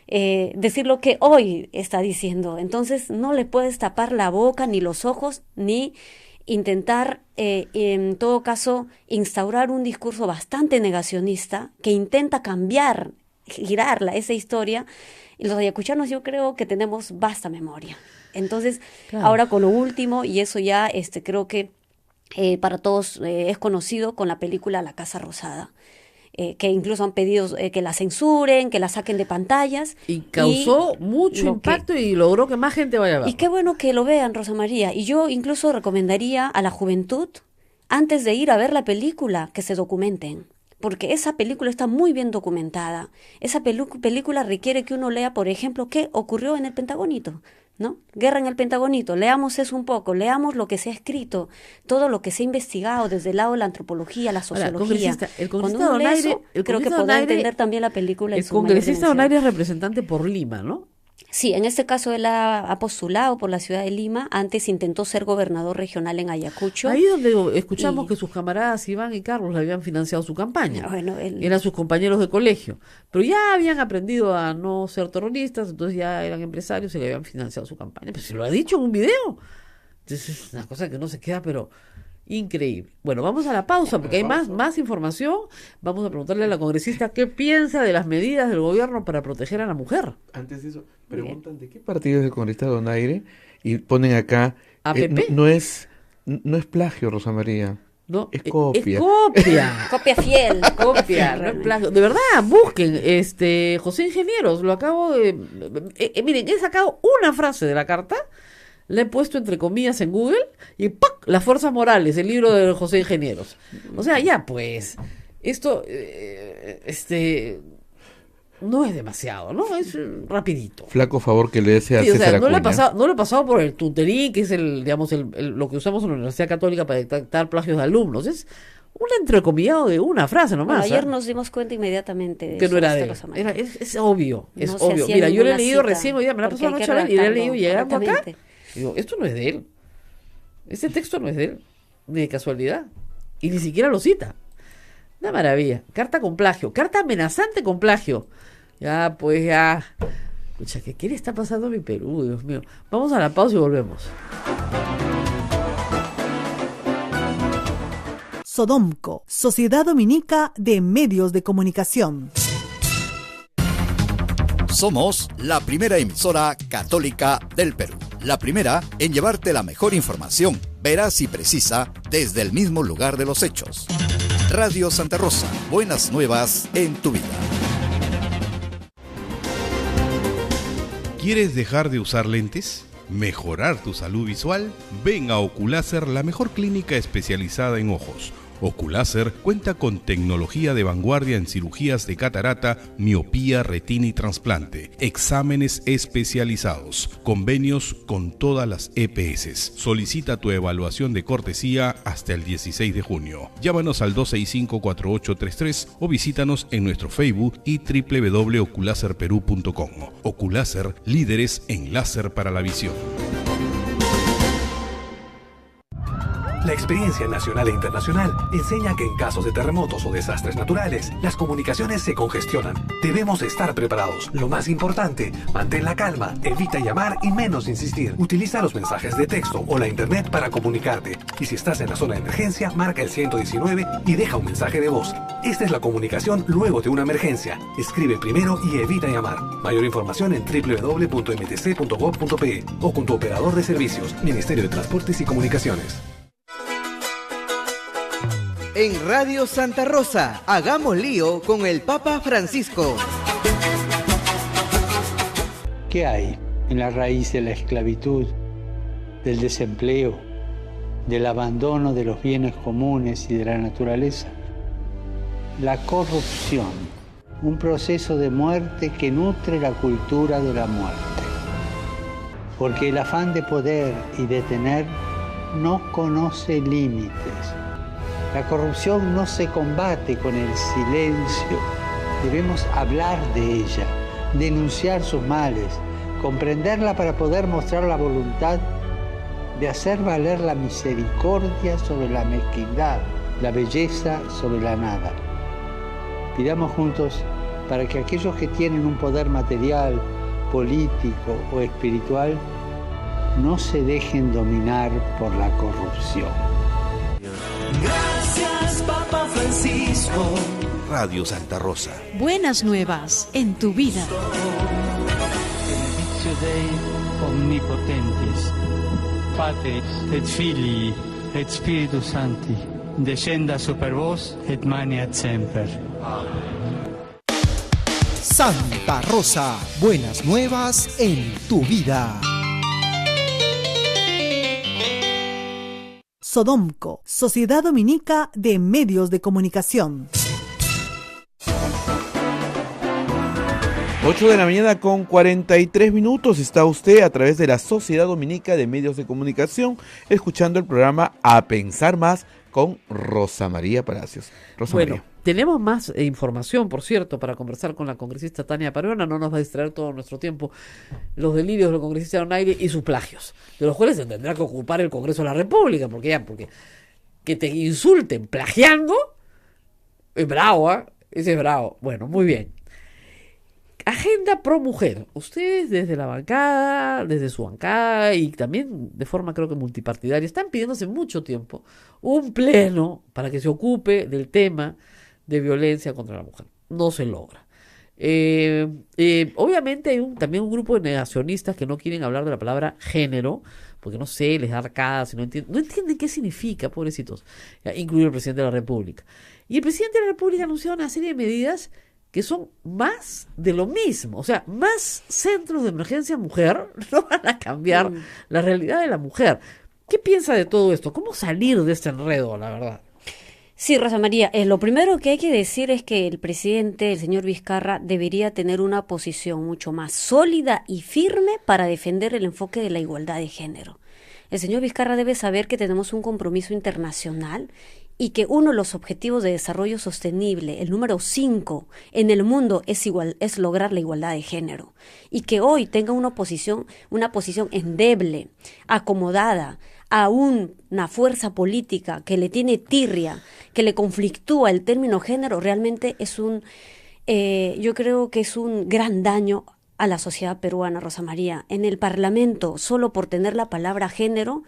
decir lo que hoy está diciendo. Entonces no le puedes tapar la boca ni los ojos ni intentar en todo caso instaurar un discurso bastante negacionista que intenta cambiar, girarla esa historia. Y los ayacuchanos yo creo que tenemos vasta memoria. Entonces, claro, ahora con lo último, y eso ya creo que para todos es conocido con la película La Casa Rosada, que incluso han pedido que la censuren, que la saquen de pantallas. Y causó mucho impacto y logró que más gente vaya a verlo. Y qué bueno que lo vean, Rosa María. Y yo incluso recomendaría a la juventud, antes de ir a ver la película, que se documenten. Porque esa película está muy bien documentada. Esa película requiere que uno lea, por ejemplo, qué ocurrió en el Pentagonito, ¿no? Guerra en el Pentagonito. Leamos eso un poco, leamos lo que se ha escrito, todo lo que se ha investigado desde el lado de la antropología, la sociología. El Cuando congresista uno lee Donaire, eso, creo que podrá entender también la película. El congresista Donaire es representante por Lima, ¿no? Sí, en este caso él ha postulado por la ciudad de Lima. Antes intentó ser gobernador regional en Ayacucho. Ahí donde escuchamos que sus camaradas Iván y Carlos le habían financiado su campaña. Bueno, eran sus compañeros de colegio. Pero ya habían aprendido a no ser terroristas, entonces ya eran empresarios y le habían financiado su campaña. Pero se lo ha dicho en un video. Entonces es una cosa que no se queda, pero increíble. Bueno, vamos a la pausa porque hay más información. Vamos a preguntarle a la congresista qué piensa de las medidas del gobierno para proteger a la mujer. Antes de eso, preguntan de qué partido es el congresista Donaire y ponen acá APP. No es plagio, Rosa María. No, es copia. Es copia. Copia fiel. Copia, no es plagio. De verdad, busquen, José Ingenieros, lo acabo de... miren, he sacado una frase de la carta Le he puesto entre comillas en Google y ¡pac! Las fuerzas morales, el libro de José Ingenieros. O sea, ya pues, esto, no es demasiado, ¿no? Es rapidito. Flaco favor que le hace a Sí, o César sea, no lo Acuña. he pasado por el tuterí, que es lo que usamos en la Universidad Católica para detectar plagios de alumnos. Es un entrecomillado de una frase nomás. Bueno, ayer nos dimos cuenta inmediatamente de que eso, no era de de él. Rosa María. Es obvio, es No se obvio. hacía Mira, yo lo he ninguna leído cita, recién hoy día, me la porque pasó hay que anoche a ver y le he redactarlo leído llegando acá. correctamente. Digo, esto no es de él. Ese texto no es de él, ni de casualidad. Y ni siquiera lo cita. Una maravilla. Carta con plagio, carta amenazante con plagio. Ya, pues ya. Escucha, ¿qué le está pasando a mi Perú, Dios mío? Vamos a la pausa y volvemos. Sodomco, Sociedad Dominica de Medios de Comunicación. Somos la primera emisora católica del Perú. La primera en llevarte la mejor información, veraz y precisa, desde el mismo lugar de los hechos. Radio Santa Rosa, buenas nuevas en tu vida. ¿Quieres dejar de usar lentes? ¿Mejorar tu salud visual? Ven a Oculáser, la mejor clínica especializada en ojos. Oculáser cuenta con tecnología de vanguardia en cirugías de catarata, miopía, retina y trasplante, exámenes especializados, convenios con todas las EPS. Solicita tu evaluación de cortesía hasta el 16 de junio. Llámanos al 265-4833 o visítanos en nuestro Facebook y www.oculaserperú.com. Oculáser, líderes en láser para la visión. La experiencia nacional e internacional enseña que en casos de terremotos o desastres naturales, las comunicaciones se congestionan. Debemos estar preparados. Lo más importante, mantén la calma, evita llamar y menos insistir. Utiliza los mensajes de texto o la internet para comunicarte. Y si estás en la zona de emergencia, marca el 119 y deja un mensaje de voz. Esta es la comunicación luego de una emergencia. Escribe primero y evita llamar. Mayor información en www.mtc.gov.pe o con tu operador de servicios, Ministerio de Transportes y Comunicaciones. En Radio Santa Rosa, hagamos lío con el Papa Francisco. ¿Qué hay en la raíz de la esclavitud, del desempleo, del abandono de los bienes comunes y de la naturaleza? La corrupción, un proceso de muerte que nutre la cultura de la muerte. Porque el afán de poder y de tener no conoce límites. La corrupción no se combate con el silencio. Debemos hablar de ella, denunciar sus males, comprenderla para poder mostrar la voluntad de hacer valer la misericordia sobre la mezquindad, la belleza sobre la nada. Pidamos juntos para que aquellos que tienen un poder material, político o espiritual no se dejen dominar por la corrupción. Gracias, Papa Francisco. Radio Santa Rosa. Buenas nuevas en tu vida. Benedictio Dei omnipotentis, Pater et Filii et Spiritus Sancti, descenda super vos et maneat semper. Santa Rosa, buenas nuevas en tu vida. Sodomco, Sociedad Dominica de Medios de Comunicación. 8 de la mañana con 43 minutos. Está usted a través de la Sociedad Dominica de Medios de Comunicación escuchando el programa A Pensar Más con Rosa María Palacios. María. Tenemos más información, por cierto, para conversar con la congresista Tania Parona. No nos va a distraer todo nuestro tiempo los delirios del congresista Donaire y sus plagios, de los cuales se tendrá que ocupar el Congreso de la República, porque que te insulten plagiando es bravo, ¿eh? Ese es bravo. Bueno, muy bien. Agenda pro mujer. Ustedes desde la bancada, desde su bancada y también de forma creo que multipartidaria, están pidiendo hace mucho tiempo un pleno para que se ocupe del tema de violencia contra la mujer. No se logra. Obviamente hay también un grupo de negacionistas que no quieren hablar de la palabra género, porque no sé, les da arcadas, no entienden qué significa, pobrecitos, incluir el presidente de la República. Y el presidente de la República anunció una serie de medidas que son más de lo mismo. O sea, más centros de emergencia mujer no van a cambiar la realidad de la mujer. ¿Qué piensa de todo esto? ¿Cómo salir de este enredo, la verdad? Sí, Rosa María, lo primero que hay que decir es que el presidente, el señor Vizcarra, debería tener una posición mucho más sólida y firme para defender el enfoque de la igualdad de género. El señor Vizcarra debe saber que tenemos un compromiso internacional y que uno de los objetivos de desarrollo sostenible, el número 5 en el mundo, es lograr la igualdad de género. Y que hoy tenga una posición endeble, acomodada, a una fuerza política que le tiene tirria, que le conflictúa el término género, realmente es yo creo que es un gran daño a la sociedad peruana, Rosa María. En el Parlamento, solo por tener la palabra género,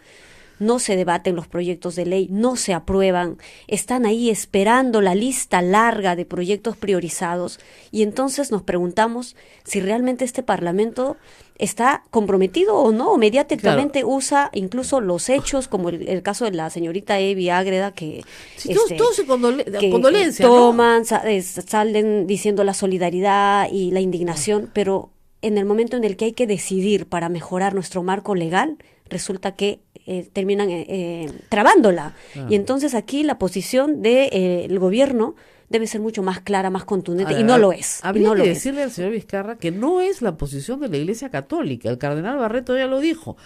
no se debaten los proyectos de ley, no se aprueban, están ahí esperando la lista larga de proyectos priorizados, y entonces nos preguntamos si realmente este Parlamento está comprometido o no, o mediáticamente usa incluso los hechos, como el caso de la señorita Evi Ágreda, que, todos se condolencia, toman, salen diciendo la solidaridad y la indignación, pero en el momento en el que hay que decidir para mejorar nuestro marco legal, resulta que terminan trabándola. Y entonces aquí la posición del gobierno debe ser mucho más clara, más contundente, y no lo es. Habría que decirle al señor Vizcarra que no es la posición de la Iglesia Católica. El cardenal Barreto ya lo dijo.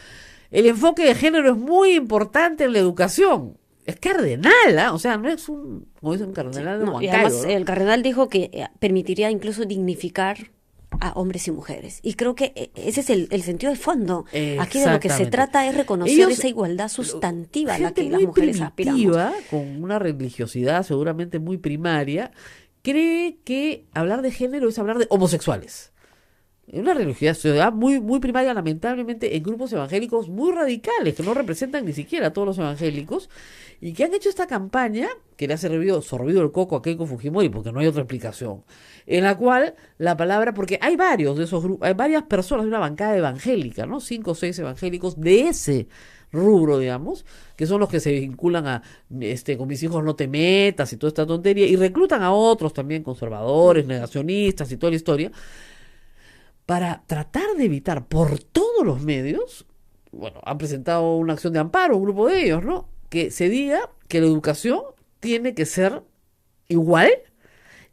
El enfoque de género es muy importante en la educación. Es cardenal, ¿eh? O sea, no es como dice un cardenal de Huancayo, y además, ¿no? El cardenal dijo que permitiría incluso dignificar a hombres y mujeres. Y creo que ese es el sentido de fondo. Aquí de lo que se trata es reconocer esa igualdad sustantiva a la que las mujeres aspiramos. Con una religiosidad seguramente muy primaria, cree que hablar de género es hablar de homosexuales. Una religiosidad muy, muy primaria, lamentablemente, en grupos evangélicos muy radicales, que no representan ni siquiera a todos los evangélicos, y que han hecho esta campaña, que le ha sorbido el coco a Keiko Fujimori, porque no hay otra explicación, en la cual la palabra, porque hay varios de esos grupos, hay varias personas de una bancada evangélica, ¿no? 5 o 6 evangélicos de ese rubro, digamos, que son los que se vinculan a con mis hijos no te metas y toda esta tontería, y reclutan a otros también conservadores, negacionistas y toda la historia, para tratar de evitar por todos los medios, bueno, han presentado una acción de amparo, un grupo de ellos, ¿no? Que se diga que la educación tiene que ser igual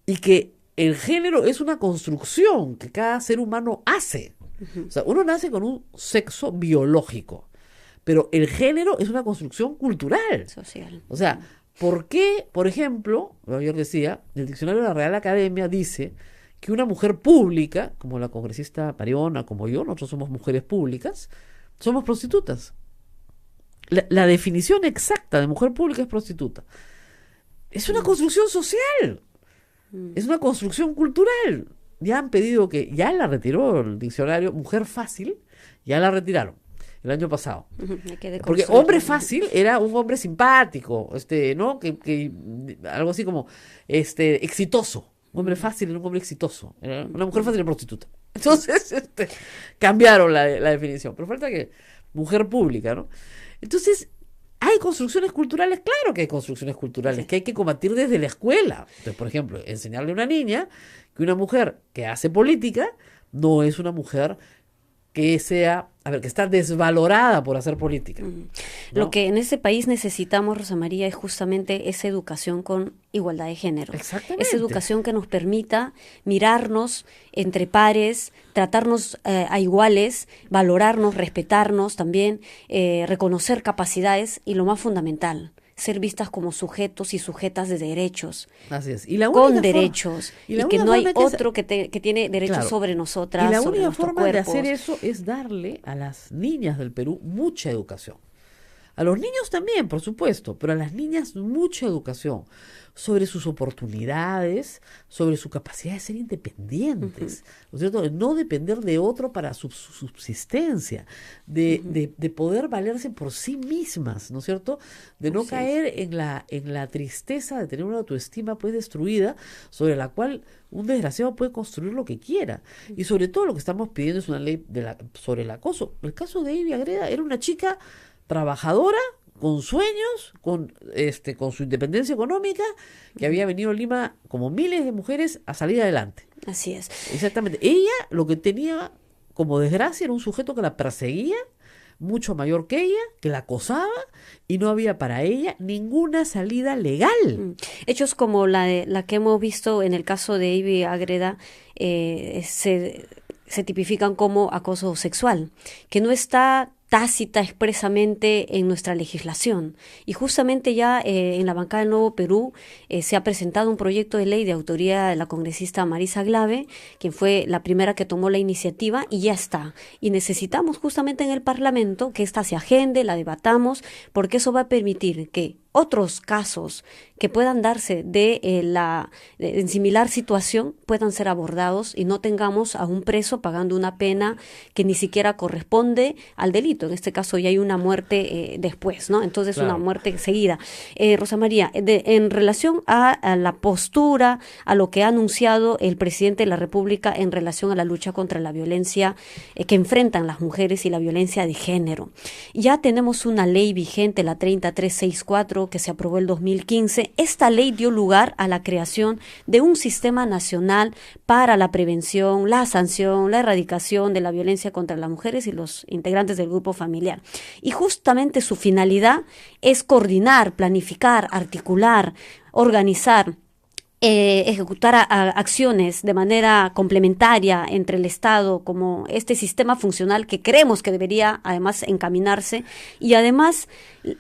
y que el género es una construcción que cada ser humano hace. O sea, uno nace con un sexo biológico, pero el género es una construcción cultural. Social. O sea, ¿por qué, por ejemplo, ayer decía, el diccionario de la Real Academia dice que una mujer pública, como la congresista Pariona, como yo, nosotros somos mujeres públicas, somos prostitutas? La definición exacta de mujer pública es prostituta. Es una construcción social, es una construcción cultural. Ya han pedido ya la retiró el diccionario, mujer fácil, ya la retiraron el año pasado. Porque hombre fácil era un hombre simpático, ¿no? Que algo así como exitoso. Un hombre fácil era un hombre exitoso. Una mujer fácil era prostituta. Entonces, cambiaron la definición. Pero falta que mujer pública, ¿no? Entonces, ¿hay construcciones culturales? Claro que hay construcciones culturales que hay que combatir desde la escuela. Entonces, por ejemplo, enseñarle a una niña que una mujer que hace política no es una mujer que está desvalorada por hacer política, ¿no? Lo que en este país necesitamos, Rosa María, es justamente esa educación con igualdad de género. Exactamente. Esa educación que nos permita mirarnos entre pares, tratarnos a iguales, valorarnos, respetarnos también, reconocer capacidades y lo más fundamental, ser vistas como sujetos y sujetas de derechos. Así es. Con derechos. Y que no hay otro que tiene derechos sobre nosotras. Y la sobre única forma cuerpos. de hacer eso es darle a las niñas del Perú mucha educación. A los niños también, por supuesto, pero a las niñas mucha educación sobre sus oportunidades, sobre su capacidad de ser independientes, ¿no es cierto? De no depender de otro para su subsistencia, de poder valerse por sí mismas, ¿no es cierto? De no caer en la tristeza de tener una autoestima pues destruida, sobre la cual un desgraciado puede construir lo que quiera. Y sobre todo lo que estamos pidiendo es una ley sobre el acoso. El caso de Evi Agreda era una chica trabajadora, con sueños, con su independencia económica, que había venido a Lima como miles de mujeres a salir adelante. Así es. Exactamente. Ella lo que tenía como desgracia era un sujeto que la perseguía, mucho mayor que ella, que la acosaba, y no había para ella ninguna salida legal. Hechos como la que hemos visto en el caso de Ivy Agreda se tipifican como acoso sexual, que no está tácita expresamente en nuestra legislación. Y justamente ya en la bancada del Nuevo Perú se ha presentado un proyecto de ley de autoría de la congresista Marisa Glave, quien fue la primera que tomó la iniciativa, y ya está. Y necesitamos justamente en el Parlamento que esta se agende, la debatamos, porque eso va a permitir que otros casos que puedan darse en similar situación puedan ser abordados y no tengamos a un preso pagando una pena que ni siquiera corresponde al delito. En este caso ya hay una muerte después, ¿no? Entonces una muerte seguida. Rosa María, en relación a la postura, a lo que ha anunciado el presidente de la República en relación a la lucha contra la violencia que enfrentan las mujeres y la violencia de género. Ya tenemos una ley vigente, la 3364, que se aprobó el 2015. Esta ley dio lugar a la creación de un sistema nacional para la prevención, la sanción, la erradicación de la violencia contra las mujeres y los integrantes del grupo familiar. Y justamente su finalidad es coordinar, planificar, articular, organizar, ejecutar acciones de manera complementaria entre el Estado como este sistema funcional que creemos que debería además encaminarse, y además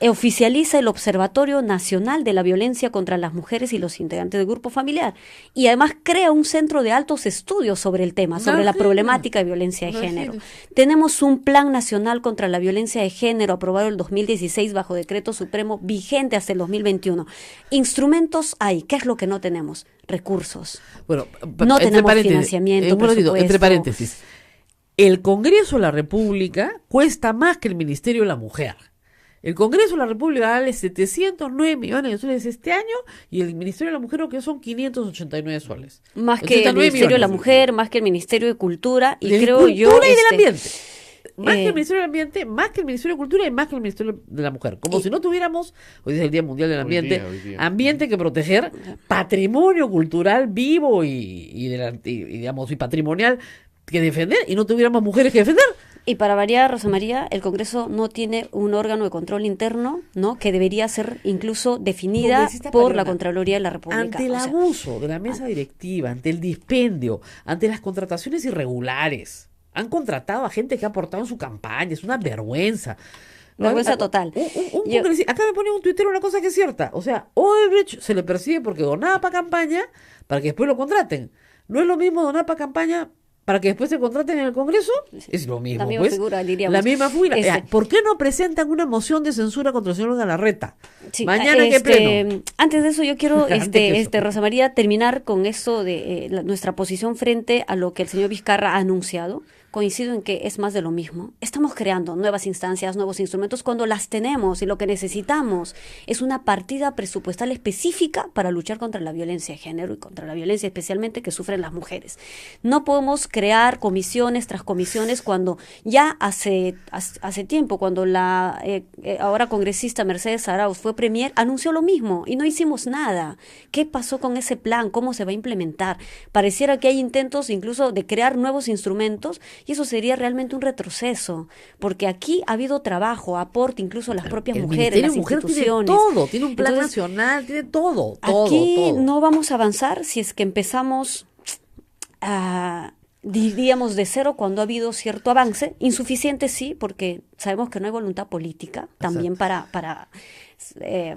oficializa el Observatorio Nacional de la Violencia contra las Mujeres y los integrantes del grupo familiar, y además crea un centro de altos estudios sobre el tema, sobre la problemática de violencia de género. Tenemos un Plan Nacional contra la Violencia de Género aprobado en el 2016 bajo decreto supremo vigente hasta el 2021. Instrumentos hay. ¿Qué es lo que no tenemos? Recursos. Bueno, no tenemos financiamiento, presupuesto. Entre paréntesis, el Congreso de la República cuesta más que el Ministerio de la Mujer. El Congreso de la República vale 709 millones de soles este año y el Ministerio de la Mujer creo que son 589 soles. Más que el Ministerio de la Mujer, más que el Ministerio de Cultura y de creo Cultura yo... y del Ambiente. Más que el Ministerio del Ambiente, más que el Ministerio de Cultura y más que el Ministerio de la Mujer. Como si no tuviéramos, hoy es el Día Mundial del Ambiente, hoy día. ambiente que proteger, patrimonio cultural vivo y patrimonial que defender, y no tuviéramos mujeres que defender. Y para variar, Rosa María, el Congreso no tiene un órgano de control interno, ¿no?, que debería ser incluso definida por la Contraloría de la República. Ante el abuso de la mesa directiva, ante el dispendio, ante las contrataciones irregulares. Han contratado a gente que ha aportado en su campaña, es una vergüenza. Vergüenza total. Acá me pone un tuitero una cosa que es cierta. O sea, Odebrecht se le persigue porque donaba para campaña para que después lo contraten. No es lo mismo donar para campaña para que después se contraten en el Congreso. Es lo mismo. La misma figura, diríamos. La misma figura. ¿Por qué no presentan una moción de censura contra el señor Galarreta? Sí, mañana que pleno. Antes de eso yo quiero, Rosa María, terminar con esto de nuestra posición frente a lo que el señor Vizcarra ha anunciado. Coincido en que es más de lo mismo. Estamos creando nuevas instancias, nuevos instrumentos cuando las tenemos, y lo que necesitamos es una partida presupuestal específica para luchar contra la violencia de género y contra la violencia especialmente que sufren las mujeres. No podemos crear comisiones tras comisiones cuando ya hace tiempo, cuando la ahora congresista Mercedes Arauz fue premier, anunció lo mismo y no hicimos nada. ¿Qué pasó con ese plan? ¿Cómo se va a implementar? Pareciera que hay intentos incluso de crear nuevos instrumentos, y eso sería realmente un retroceso, porque aquí ha habido trabajo, aporte, incluso las propias mujeres, las instituciones. Tiene todo, tiene un plan nacional, tiene todo. Aquí no vamos a avanzar si es que empezamos diríamos de cero cuando ha habido cierto avance, insuficiente sí, porque sabemos que no hay voluntad política también para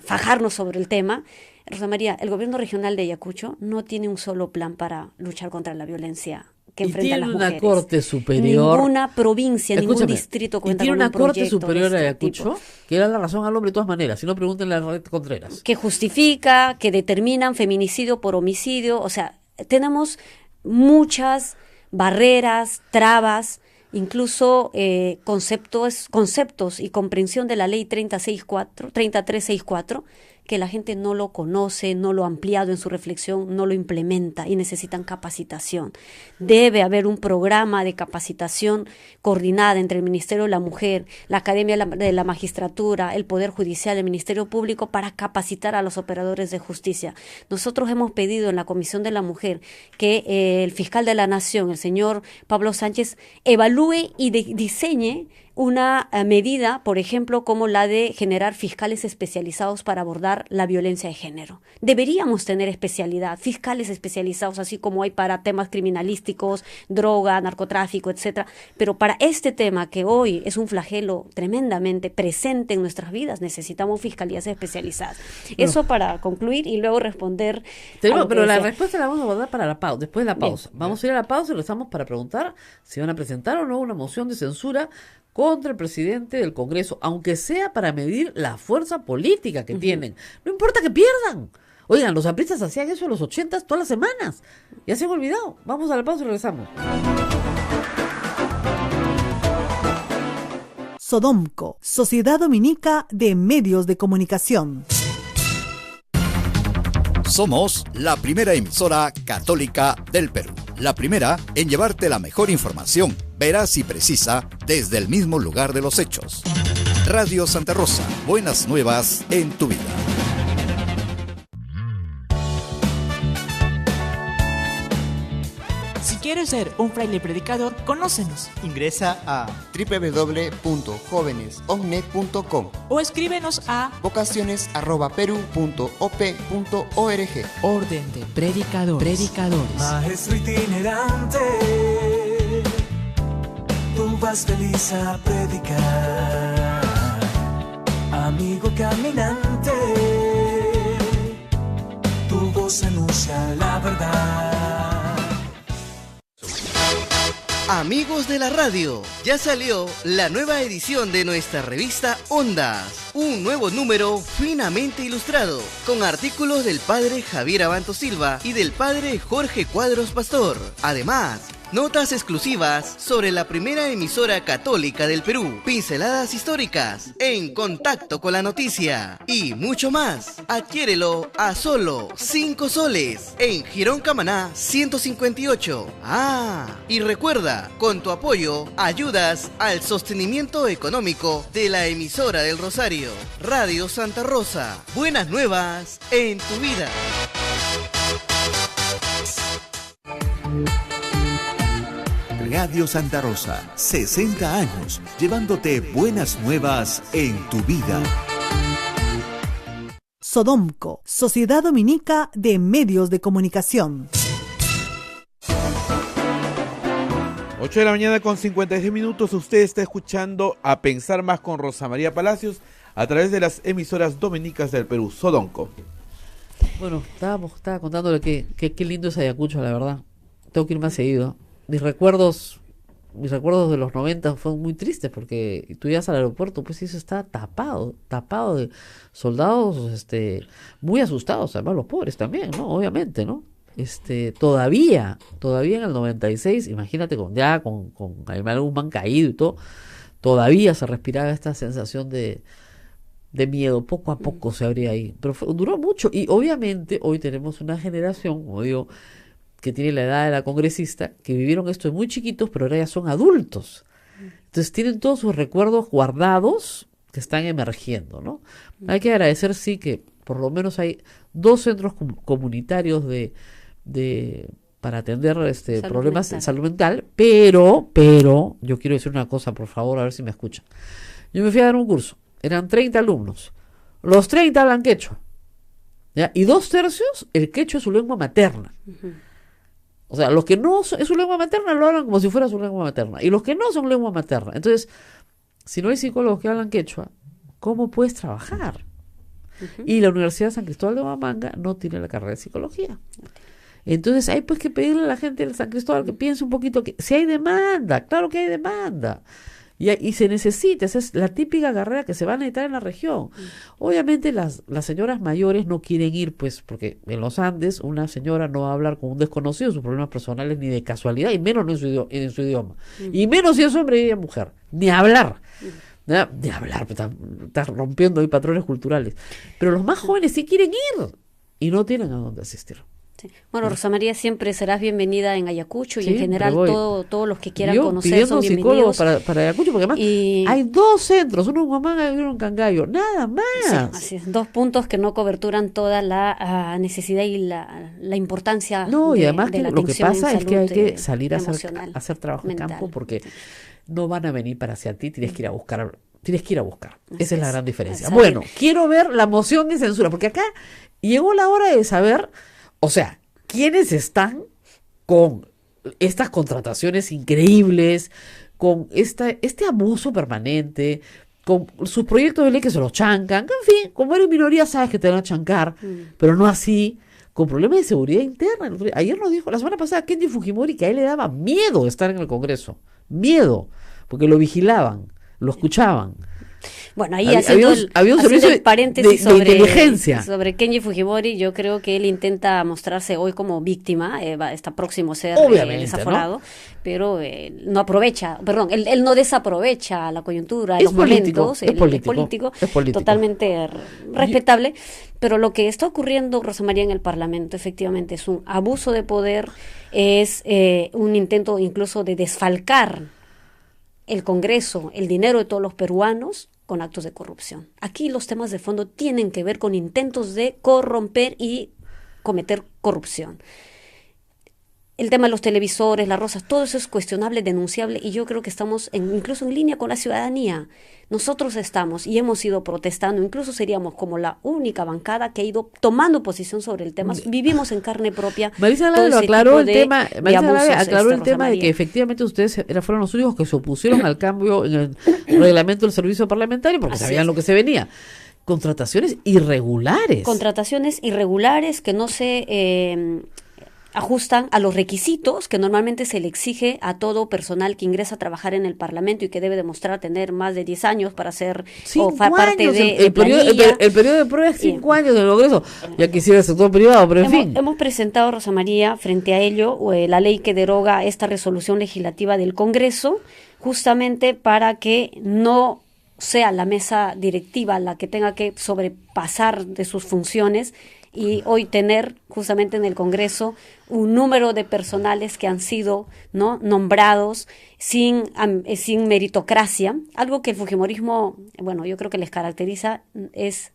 fajarnos sobre el tema. Rosa María, el gobierno regional de Ayacucho no tiene un solo plan para luchar contra la violencia que enfrenta a las mujeres. Tiene una corte superior. Ninguna provincia, ningún distrito cuenta con un proyecto. Tiene una corte superior de Ayacucho que da la razón al hombre de todas maneras. Si no, pregúntenle a la red Contreras. Que justifica, que determinan feminicidio por homicidio. O sea, tenemos muchas barreras, trabas, incluso conceptos y comprensión de la ley 3364, que la gente no lo conoce, no lo ha ampliado en su reflexión, no lo implementa y necesitan capacitación. Debe haber un programa de capacitación coordinada entre el Ministerio de la Mujer, la Academia de la Magistratura, el Poder Judicial, el Ministerio Público para capacitar a los operadores de justicia. Nosotros hemos pedido en la Comisión de la Mujer que el fiscal de la Nación, el señor Pablo Sánchez, evalúe y diseñe una medida, por ejemplo, como la de generar fiscales especializados para abordar la violencia de género. Deberíamos tener especialidad, fiscales especializados, así como hay para temas criminalísticos, droga, narcotráfico, etcétera. Pero para este tema, que hoy es un flagelo tremendamente presente en nuestras vidas, necesitamos fiscalías especializadas. Eso para concluir y luego responder. Pero la respuesta la vamos a guardar para la pausa, después de la pausa. Bien. Vamos a ir a la pausa y regresamos para preguntar si van a presentar o no una moción de censura contra el presidente del Congreso, aunque sea para medir la fuerza política que tienen. No importa que pierdan. Oigan, los apristas hacían eso en los 80 todas las semanas. Ya se han olvidado. Vamos a la pausa y regresamos. Sodomco, Sociedad Dominica de Medios de Comunicación. Somos la primera emisora católica del Perú. La primera en llevarte la mejor información, veraz y precisa, desde el mismo lugar de los hechos. Radio Santa Rosa, buenas nuevas en tu vida. Si quieres ser un fraile predicador, conócenos. Ingresa a www.jovenesognet.com O escríbenos a vocaciones@peru.op.org. Orden de Predicadores. Maestro itinerante, tú vas feliz a predicar. Amigo caminante, tu voz anuncia la verdad. Amigos de la radio, ya salió la nueva edición de nuestra revista Ondas. Un nuevo número finamente ilustrado, con artículos del padre Javier Abanto Silva y del padre Jorge Cuadros Pastor. Además, notas exclusivas sobre la primera emisora católica del Perú, pinceladas históricas, en contacto con la noticia y mucho más. Adquiérelo a solo 5 soles en Girón Camaná 158. Y recuerda, con tu apoyo ayudas al sostenimiento económico de la emisora del Rosario, Radio Santa Rosa. Buenas nuevas en tu vida. Radio Santa Rosa, 60 años, llevándote buenas nuevas en tu vida. Sodomco, Sociedad Dominica de Medios de Comunicación. 8 de la mañana con 56 minutos, usted está escuchando A Pensar Más con Rosa María Palacios a través de las emisoras dominicas del Perú, Sodomco. Bueno, estaba contándole que qué lindo es Ayacucho, la verdad. Tengo que ir más seguido. Mis recuerdos de los 90 fueron muy tristes porque tú ibas al aeropuerto, pues eso estaba tapado de soldados muy asustados, además los pobres también, ¿no? Obviamente, ¿no? Todavía en el 96, imagínate con Aymar Guzmán caído y todo, todavía se respiraba esta sensación de miedo, poco a poco se abría ahí, pero duró mucho y obviamente hoy tenemos una generación, como digo, que tiene la edad de la congresista, que vivieron esto de muy chiquitos, pero ahora ya son adultos. Entonces tienen todos sus recuerdos guardados que están emergiendo, ¿no? Hay que agradecer, sí, que por lo menos hay 2 centros comunitarios para atender problemas de salud mental, pero yo quiero decir una cosa, por favor, a ver si me escuchan. Yo me fui a dar un curso, eran 30 alumnos, los 30 hablan quechua, ¿ya? Y 2/3 el quechua es su lengua materna. O sea, los que no es su lengua materna lo hablan como si fuera su lengua materna. Y los que no son lengua materna. Entonces, si no hay psicólogos que hablan quechua, ¿cómo puedes trabajar? Y la Universidad de San Cristóbal de Huamanga no tiene la carrera de psicología. Entonces, hay pues que pedirle a la gente de San Cristóbal que piense un poquito que si hay demanda, claro que hay demanda. Y se necesita, esa es la típica carrera que se va a necesitar en la región. Obviamente las señoras mayores no quieren ir, pues, porque en los Andes una señora no va a hablar con un desconocido sus problemas personales ni de casualidad, y menos en su idioma. Y menos si es hombre y ella mujer, ni hablar. ¿ya? De hablar, está rompiendo ahí patrones culturales. Pero los más jóvenes sí quieren ir y no tienen a dónde asistir. Sí. Bueno, Rosa María, siempre serás bienvenida en Ayacucho y en Siempre general voy. todos los que quieran Yo conocer pidiendo son psicólogos bienvenidos. para Ayacucho, porque además hay 2 centros, uno en Huamanga y uno en Cangallo, nada más. Sí, así es, 2 puntos que no coberturan toda la necesidad y la importancia No, y de, además de que la lo que atención pasa en es que hay salud, que salir a emocional, hacer trabajo mental. en campo, porque no van a venir para hacia ti, tienes que ir a buscar. Esa es la gran diferencia. Así Bueno, es. quiero ver la moción de censura, porque acá llegó la hora de saber, o sea, quiénes están con estas contrataciones increíbles, con este abuso permanente, con sus proyectos de ley que se los chancan, en fin, como eres minoría sabes que te van a chancar, pero no así, con problemas de seguridad interna. Ayer nos dijo, la semana pasada, Kenji Fujimori, que a él le daba miedo estar en el Congreso, miedo, porque lo vigilaban, lo escuchaban. Bueno, ahí Había haciendo un haciendo servicio el paréntesis de inteligencia. sobre Kenji Fujimori, yo creo que él intenta mostrarse hoy como víctima, está próximo a ser Obviamente, desaforado, ¿no? pero no aprovecha, perdón, él no desaprovecha la coyuntura, Es los político, momentos, es él político. totalmente respetable, pero lo que está ocurriendo, Rosa María, en el Parlamento, efectivamente, es un abuso de poder, es un intento incluso de desfalcar el Congreso, el dinero de todos los peruanos, con actos de corrupción. Aquí los temas de fondo tienen que ver con intentos de corromper y cometer corrupción. El tema de los televisores, las rosas, todo eso es cuestionable, denunciable, y yo creo que estamos incluso en línea con la ciudadanía. Nosotros estamos y hemos ido protestando, incluso seríamos como la única bancada que ha ido tomando posición sobre el tema. Vivimos en carne propia. Marisa todo Lara ese aclaró tipo el tema, de Marisa Lara abusos, aclaró el Rosa tema de María. que efectivamente ustedes fueron los únicos que se opusieron al cambio en el reglamento del servicio parlamentario porque Así sabían es. lo que se venía. Contrataciones irregulares. Contrataciones irregulares que no se ajustan a los requisitos que normalmente se le exige a todo personal que ingresa a trabajar en el Parlamento y que debe demostrar tener más de 10 años para ser parte años, de el periodo de prueba es 5 años del Congreso. Ya quisiera el sector privado, pero en fin. Hemos presentado, Rosa María, frente a ello, la ley que deroga esta resolución legislativa del Congreso, justamente para que no sea la mesa directiva la que tenga que sobrepasar de sus funciones y hoy tener justamente en el Congreso un número de personales que han sido nombrados sin meritocracia, algo que el fujimorismo, bueno, yo creo que les caracteriza es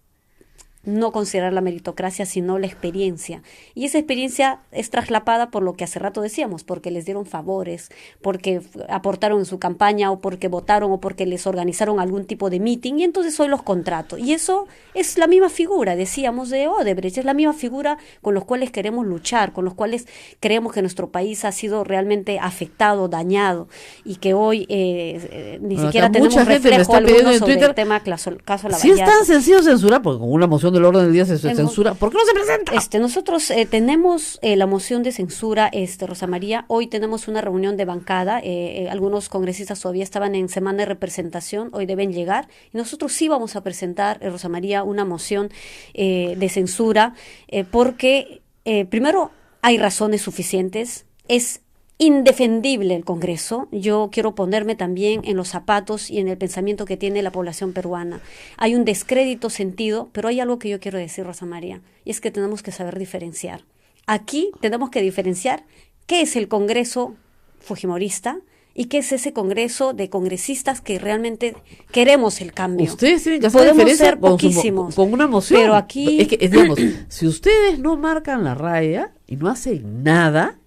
no considerar la meritocracia, sino la experiencia. Y esa experiencia es traslapada por lo que hace rato decíamos, porque les dieron favores, porque aportaron en su campaña, o porque votaron, o porque les organizaron algún tipo de meeting, y entonces hoy los contrato. Y eso es la misma figura, decíamos, de Odebrecht, es la misma figura con los cuales queremos luchar, con los cuales creemos que nuestro país ha sido realmente afectado, dañado, y que hoy ni siquiera tenemos reflejo alguno sobre el tema caso Lavallato. Si es tan sencillo censurar, porque con una moción del orden del día se censura, ¿por qué no se presenta? Nosotros tenemos la moción de censura, Rosa María. Hoy tenemos una reunión de bancada. Algunos congresistas todavía estaban en semana de representación, hoy deben llegar. Y nosotros sí vamos a presentar, Rosa María, una moción de censura, porque primero hay razones suficientes. Es indefendible el Congreso. Yo quiero ponerme también en los zapatos y en el pensamiento que tiene la población peruana. Hay un descrédito sentido, pero hay algo que yo quiero decir, Rosa María, y es que tenemos que saber diferenciar. Aquí tenemos que diferenciar qué es el Congreso fujimorista y qué es ese Congreso de congresistas que realmente queremos el cambio. Ustedes tienen que hacer Podemos diferencia ser poquísimos, con una moción. pero aquí es que, digamos, si ustedes no marcan la raya y no hacen nada,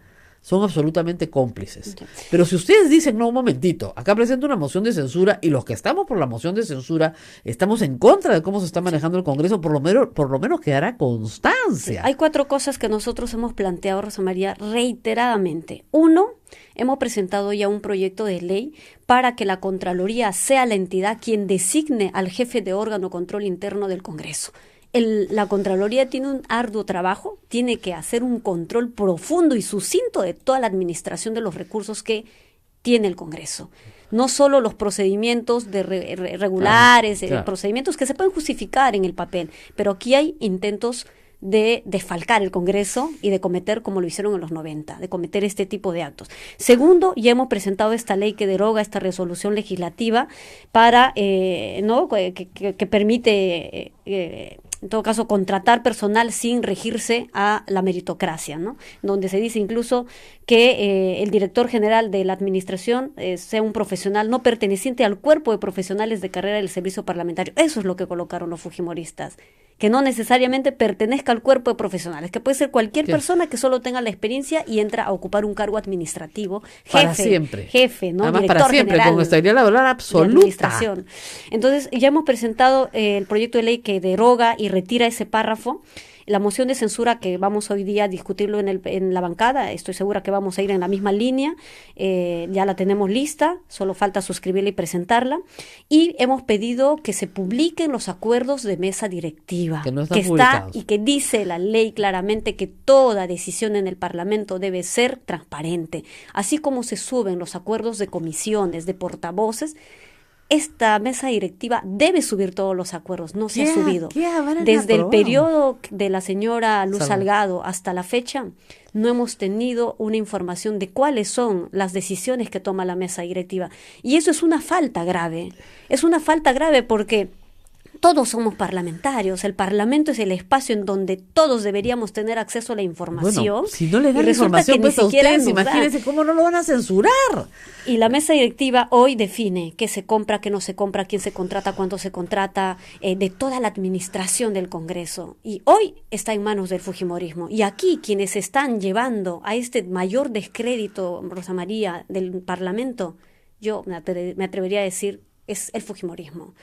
son absolutamente cómplices. Pero si ustedes dicen, no, un momentito, acá presento una moción de censura y los que estamos por la moción de censura estamos en contra de cómo se está manejando el Congreso, por lo menos quedará constancia. Hay 4 cosas que nosotros hemos planteado, Rosa María, reiteradamente. 1, hemos presentado ya un proyecto de ley para que la Contraloría sea la entidad quien designe al jefe de órgano control interno del Congreso. La Contraloría tiene un arduo trabajo, tiene que hacer un control profundo y sucinto de toda la administración de los recursos que tiene el Congreso. No solo los procedimientos de regulares, claro. Procedimientos que se pueden justificar en el papel, pero aquí hay intentos de desfalcar el Congreso y de cometer, como lo hicieron en los 90, de cometer este tipo de actos. Segundo, ya hemos presentado esta ley que deroga esta resolución legislativa para, ¿no?, que permite, en todo caso, contratar personal sin regirse a la meritocracia, ¿no? Donde se dice incluso que el director general de la administración sea un profesional no perteneciente al cuerpo de profesionales de carrera del servicio parlamentario. Eso es lo que colocaron los fujimoristas, que no necesariamente pertenezca al cuerpo de profesionales, que puede ser cualquier persona que solo tenga la experiencia y entra a ocupar un cargo administrativo, para siempre. Jefe, ¿no? Además, Director para siempre, general con estabilidad laboral absoluta. de administración. Entonces, ya hemos presentado el proyecto de ley que deroga y retira ese párrafo. La moción de censura que vamos hoy día a discutirlo en la bancada, estoy segura que vamos a ir en la misma línea, ya la tenemos lista, solo falta suscribirla y presentarla, y hemos pedido que se publiquen los acuerdos de mesa directiva, que no están está publicados. y que dice la ley claramente que toda decisión en el Parlamento debe ser transparente, así como se suben los acuerdos de comisiones, de portavoces. Esta mesa directiva debe subir todos los acuerdos, no se ha subido. Desde el periodo de la señora Luz Salgado hasta la fecha, no hemos tenido una información de cuáles son las decisiones que toma la mesa directiva. Y eso es una falta grave. Es una falta grave porque todos somos parlamentarios. El Parlamento es el espacio en donde todos deberíamos tener acceso a la información. Bueno, si no le dan información pues a ustedes, imagínense cómo no lo van a censurar. Y la mesa directiva hoy define qué se compra, qué no se compra, quién se contrata, cuánto se contrata, de toda la administración del Congreso. Y hoy está en manos del fujimorismo. Y aquí quienes están llevando a este mayor descrédito, Rosa María, del Parlamento, yo me atrevería a decir, es el fujimorismo.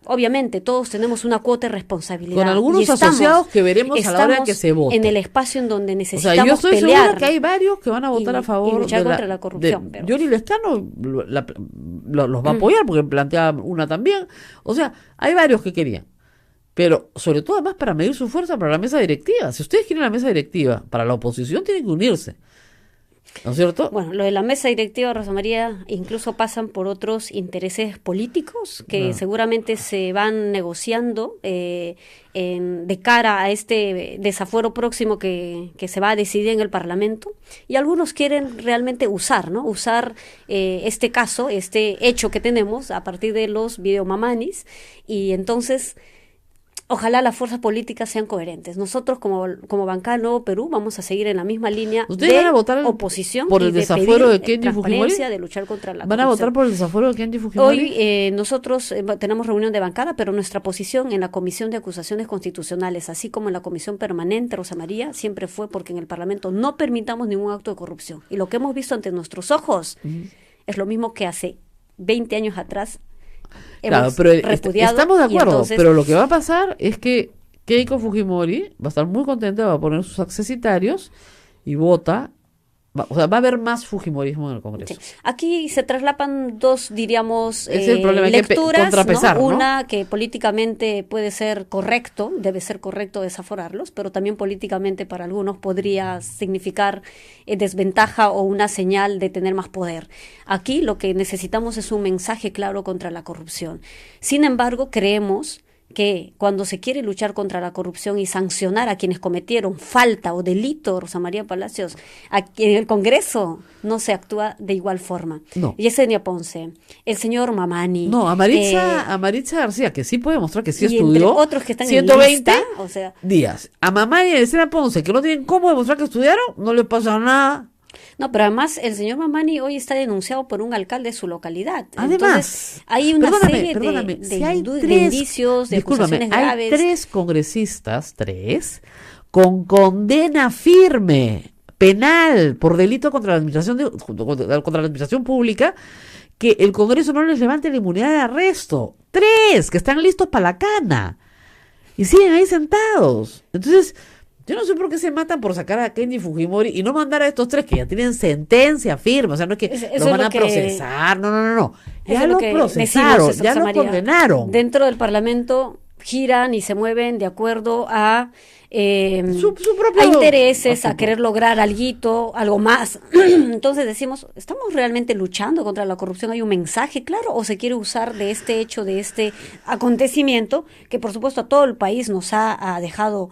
Obviamente, todos tenemos una cuota de responsabilidad. Con algunos asociados que veremos a la hora que se vote. En el espacio en donde necesitamos yo estoy pelear. Segura que hay varios que van a votar a favor y luchar de contra la corrupción. Yuri Lescano los va a apoyar porque plantea una también. O sea, hay varios que querían. Pero, sobre todo, además, para medir su fuerza para la mesa directiva. Si ustedes quieren la mesa directiva, para la oposición tienen que unirse. ¿No es cierto? Bueno, lo de la mesa directiva, Rosa María, incluso pasan por otros intereses políticos que seguramente se van negociando de cara a este desafuero próximo que se va a decidir en el Parlamento. Y algunos quieren realmente usar este caso, este hecho que tenemos a partir de los videomamanis. Y entonces, ojalá las fuerzas políticas sean coherentes. Nosotros, como bancada Nuevo Perú, vamos a seguir en la misma línea de van a votar oposición por el y de desafuero pedir de Kenji transparencia, Fujimori. de luchar contra la ¿Van a corrupción. votar por el desafuero de Kenji Fujimori? Hoy nosotros tenemos reunión de bancada, pero nuestra posición en la Comisión de Acusaciones Constitucionales, así como en la Comisión Permanente, Rosa María, siempre fue porque en el Parlamento no permitamos ningún acto de corrupción. Y lo que hemos visto ante nuestros ojos es lo mismo que hace 20 años atrás. Claro, hemos pero repudiado, estamos de acuerdo, entonces, pero lo que va a pasar es que Keiko Fujimori va a estar muy contenta, va a poner sus accesitarios y vota. Va a haber más fujimorismo en el Congreso. Sí. Aquí se traslapan dos, diríamos, es el problema, lecturas, ¿no? Una que políticamente puede ser correcto, debe ser correcto desaforarlos, pero también políticamente para algunos podría significar desventaja o una señal de tener más poder. Aquí lo que necesitamos es un mensaje claro contra la corrupción. Sin embargo, creemos que cuando se quiere luchar contra la corrupción y sancionar a quienes cometieron falta o delito, Rosa María Palacios, aquí en el Congreso no se actúa de igual forma. No. Yesenia Ponce, el señor Mamani. No, a Maritza García, que sí puede mostrar que sí y estudió. Entre otros que están 120 en lista, o sea, días. A Mamani y a Yesenia Ponce, que no tienen cómo demostrar que estudiaron, no les pasa nada. No, pero además el señor Mamani hoy está denunciado por un alcalde de su localidad. Además, entonces, hay una serie de si hay indicios, de acusaciones graves. Hay 3 congresistas, con condena firme, penal, por delito contra la administración pública, que el Congreso no les levante la inmunidad de arresto. 3 que están listos para la cana. Y siguen ahí sentados. Entonces, yo no sé por qué se matan por sacar a Kenji Fujimori y no mandar a estos 3 que ya tienen sentencia firme. O sea, no es que lo van a procesar. No. Ya lo procesaron, ya lo condenaron. Dentro del Parlamento giran y se mueven de acuerdo a a intereses, a querer lograr algo más. Entonces decimos, ¿estamos realmente luchando contra la corrupción? ¿Hay un mensaje claro o se quiere usar de este hecho, de este acontecimiento que por supuesto a todo el país nos ha dejado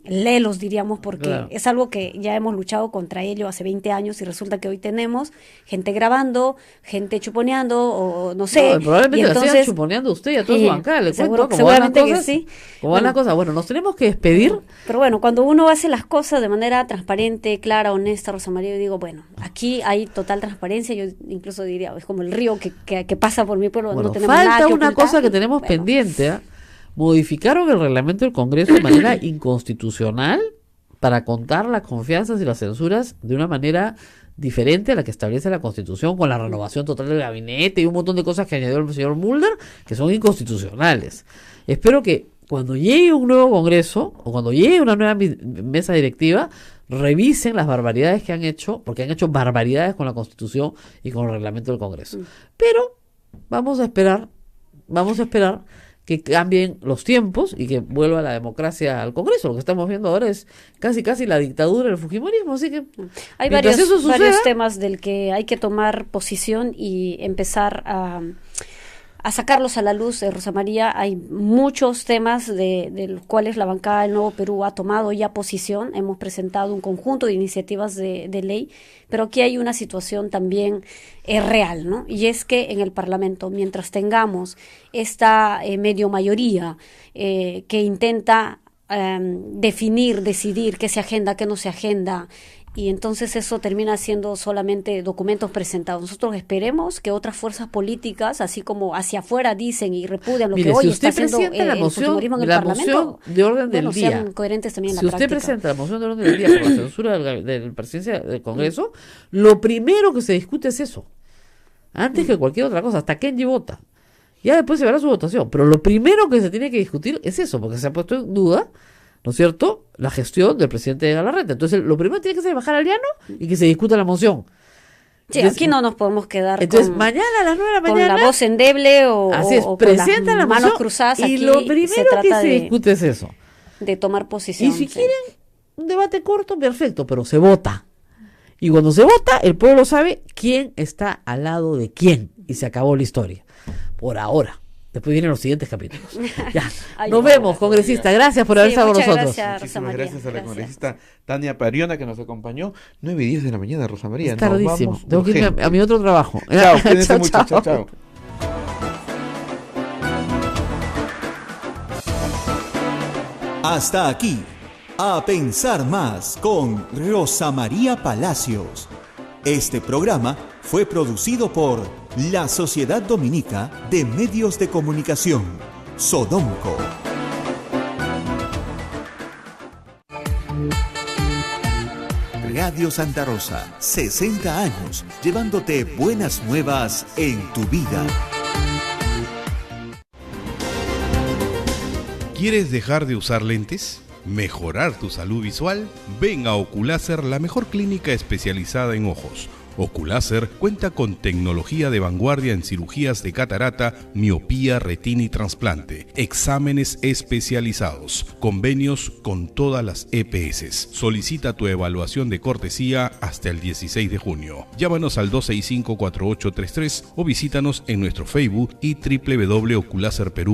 léelos, diríamos, porque Claro. es algo que ya hemos luchado contra ello hace 20 años y resulta que hoy tenemos gente grabando, gente chuponeando o no sé. No, probablemente y la entonces, sigan chuponeando usted y a toda su bancada. Le cuento cómo van las seguramente que cosas. sí. ¿Cómo van las cosas? Bueno, nos tenemos que despedir. Pero bueno, cuando uno hace las cosas de manera transparente, clara, honesta, Rosa María, yo digo, bueno, aquí hay total transparencia. Yo incluso diría, es como el río que pasa por mi pueblo, Bueno, no tenemos nada falta que una ocultar. cosa que tenemos Bueno, pendiente. Modificaron el reglamento del Congreso de manera inconstitucional para contar las confianzas y las censuras de una manera diferente a la que establece la Constitución, con la renovación total del gabinete y un montón de cosas que añadió el señor Mulder que son inconstitucionales. Espero que cuando llegue un nuevo Congreso o cuando llegue una nueva mesa directiva revisen las barbaridades que han hecho, porque han hecho barbaridades con la Constitución y con el reglamento del Congreso. Pero vamos a esperar que cambien los tiempos y que vuelva la democracia al Congreso. Lo que estamos viendo ahora es casi la dictadura del fujimorismo, así que hay mientras eso suceda, varios temas del que hay que tomar posición y empezar a sacarlos a la luz, Rosa María. Hay muchos temas de los cuales la bancada del Nuevo Perú ha tomado ya posición. Hemos presentado un conjunto de iniciativas de ley, pero aquí hay una situación también real, ¿no? Y es que en el Parlamento, mientras tengamos esta medio mayoría que intenta decidir qué se agenda, qué no se agenda, y entonces eso termina siendo solamente documentos presentados. Nosotros esperemos que otras fuerzas políticas, así como hacia afuera dicen y repudian lo mire, que hoy si está usted haciendo presenta la el moción, fujimorismo en el la Parlamento, moción de orden del día, sean coherentes también en si la usted práctica. presenta la moción de orden del día por la censura del presidencia del Congreso, lo primero que se discute es eso, antes que cualquier otra cosa, hasta Kenji vota. Ya después se verá su votación, pero lo primero que se tiene que discutir es eso, porque se ha puesto en duda, ¿no es cierto?, la gestión del presidente de Galarreta. Entonces, lo primero tiene que ser bajar al llano y que se discuta la moción. Sí, Entonces, aquí no nos podemos quedar entonces, con, mañana a las 9 de la con mañana, la voz endeble o con presenta las la manos moción cruzadas. y Aquí lo se primero que trata se discute es eso. de tomar posición. Y si quieren un debate corto, perfecto, pero se vota. Y cuando se vota, el pueblo sabe quién está al lado de quién. Y se acabó la historia. Por ahora. Después vienen los siguientes capítulos. Ya. Nos vemos, congresista. Gracias por haber estado con nosotros. Muchísimas gracias a la congresista Tania Pariona que nos acompañó. 9:10 de la mañana, Rosa María. Es tardísimo. Nos vamos Tengo que irme urgente. a mi otro trabajo. Chao, cuídense Chao, mucho. chao. Chao. Hasta aquí, A Pensar Más con Rosa María Palacios. Este programa fue producido por la Sociedad Dominica de Medios de Comunicación, Sodomco. Radio Santa Rosa, 60 años, llevándote buenas nuevas en tu vida. ¿Quieres dejar de usar lentes? ¿Mejorar tu salud visual? Ven a Oculáser, la mejor clínica especializada en ojos. Oculáser cuenta con tecnología de vanguardia en cirugías de catarata, miopía, retina y trasplante, exámenes especializados, convenios con todas las EPS. Solicita tu evaluación de cortesía hasta el 16 de junio. Llámanos al 265-4833 o visítanos en nuestro Facebook y www.oculaserperú.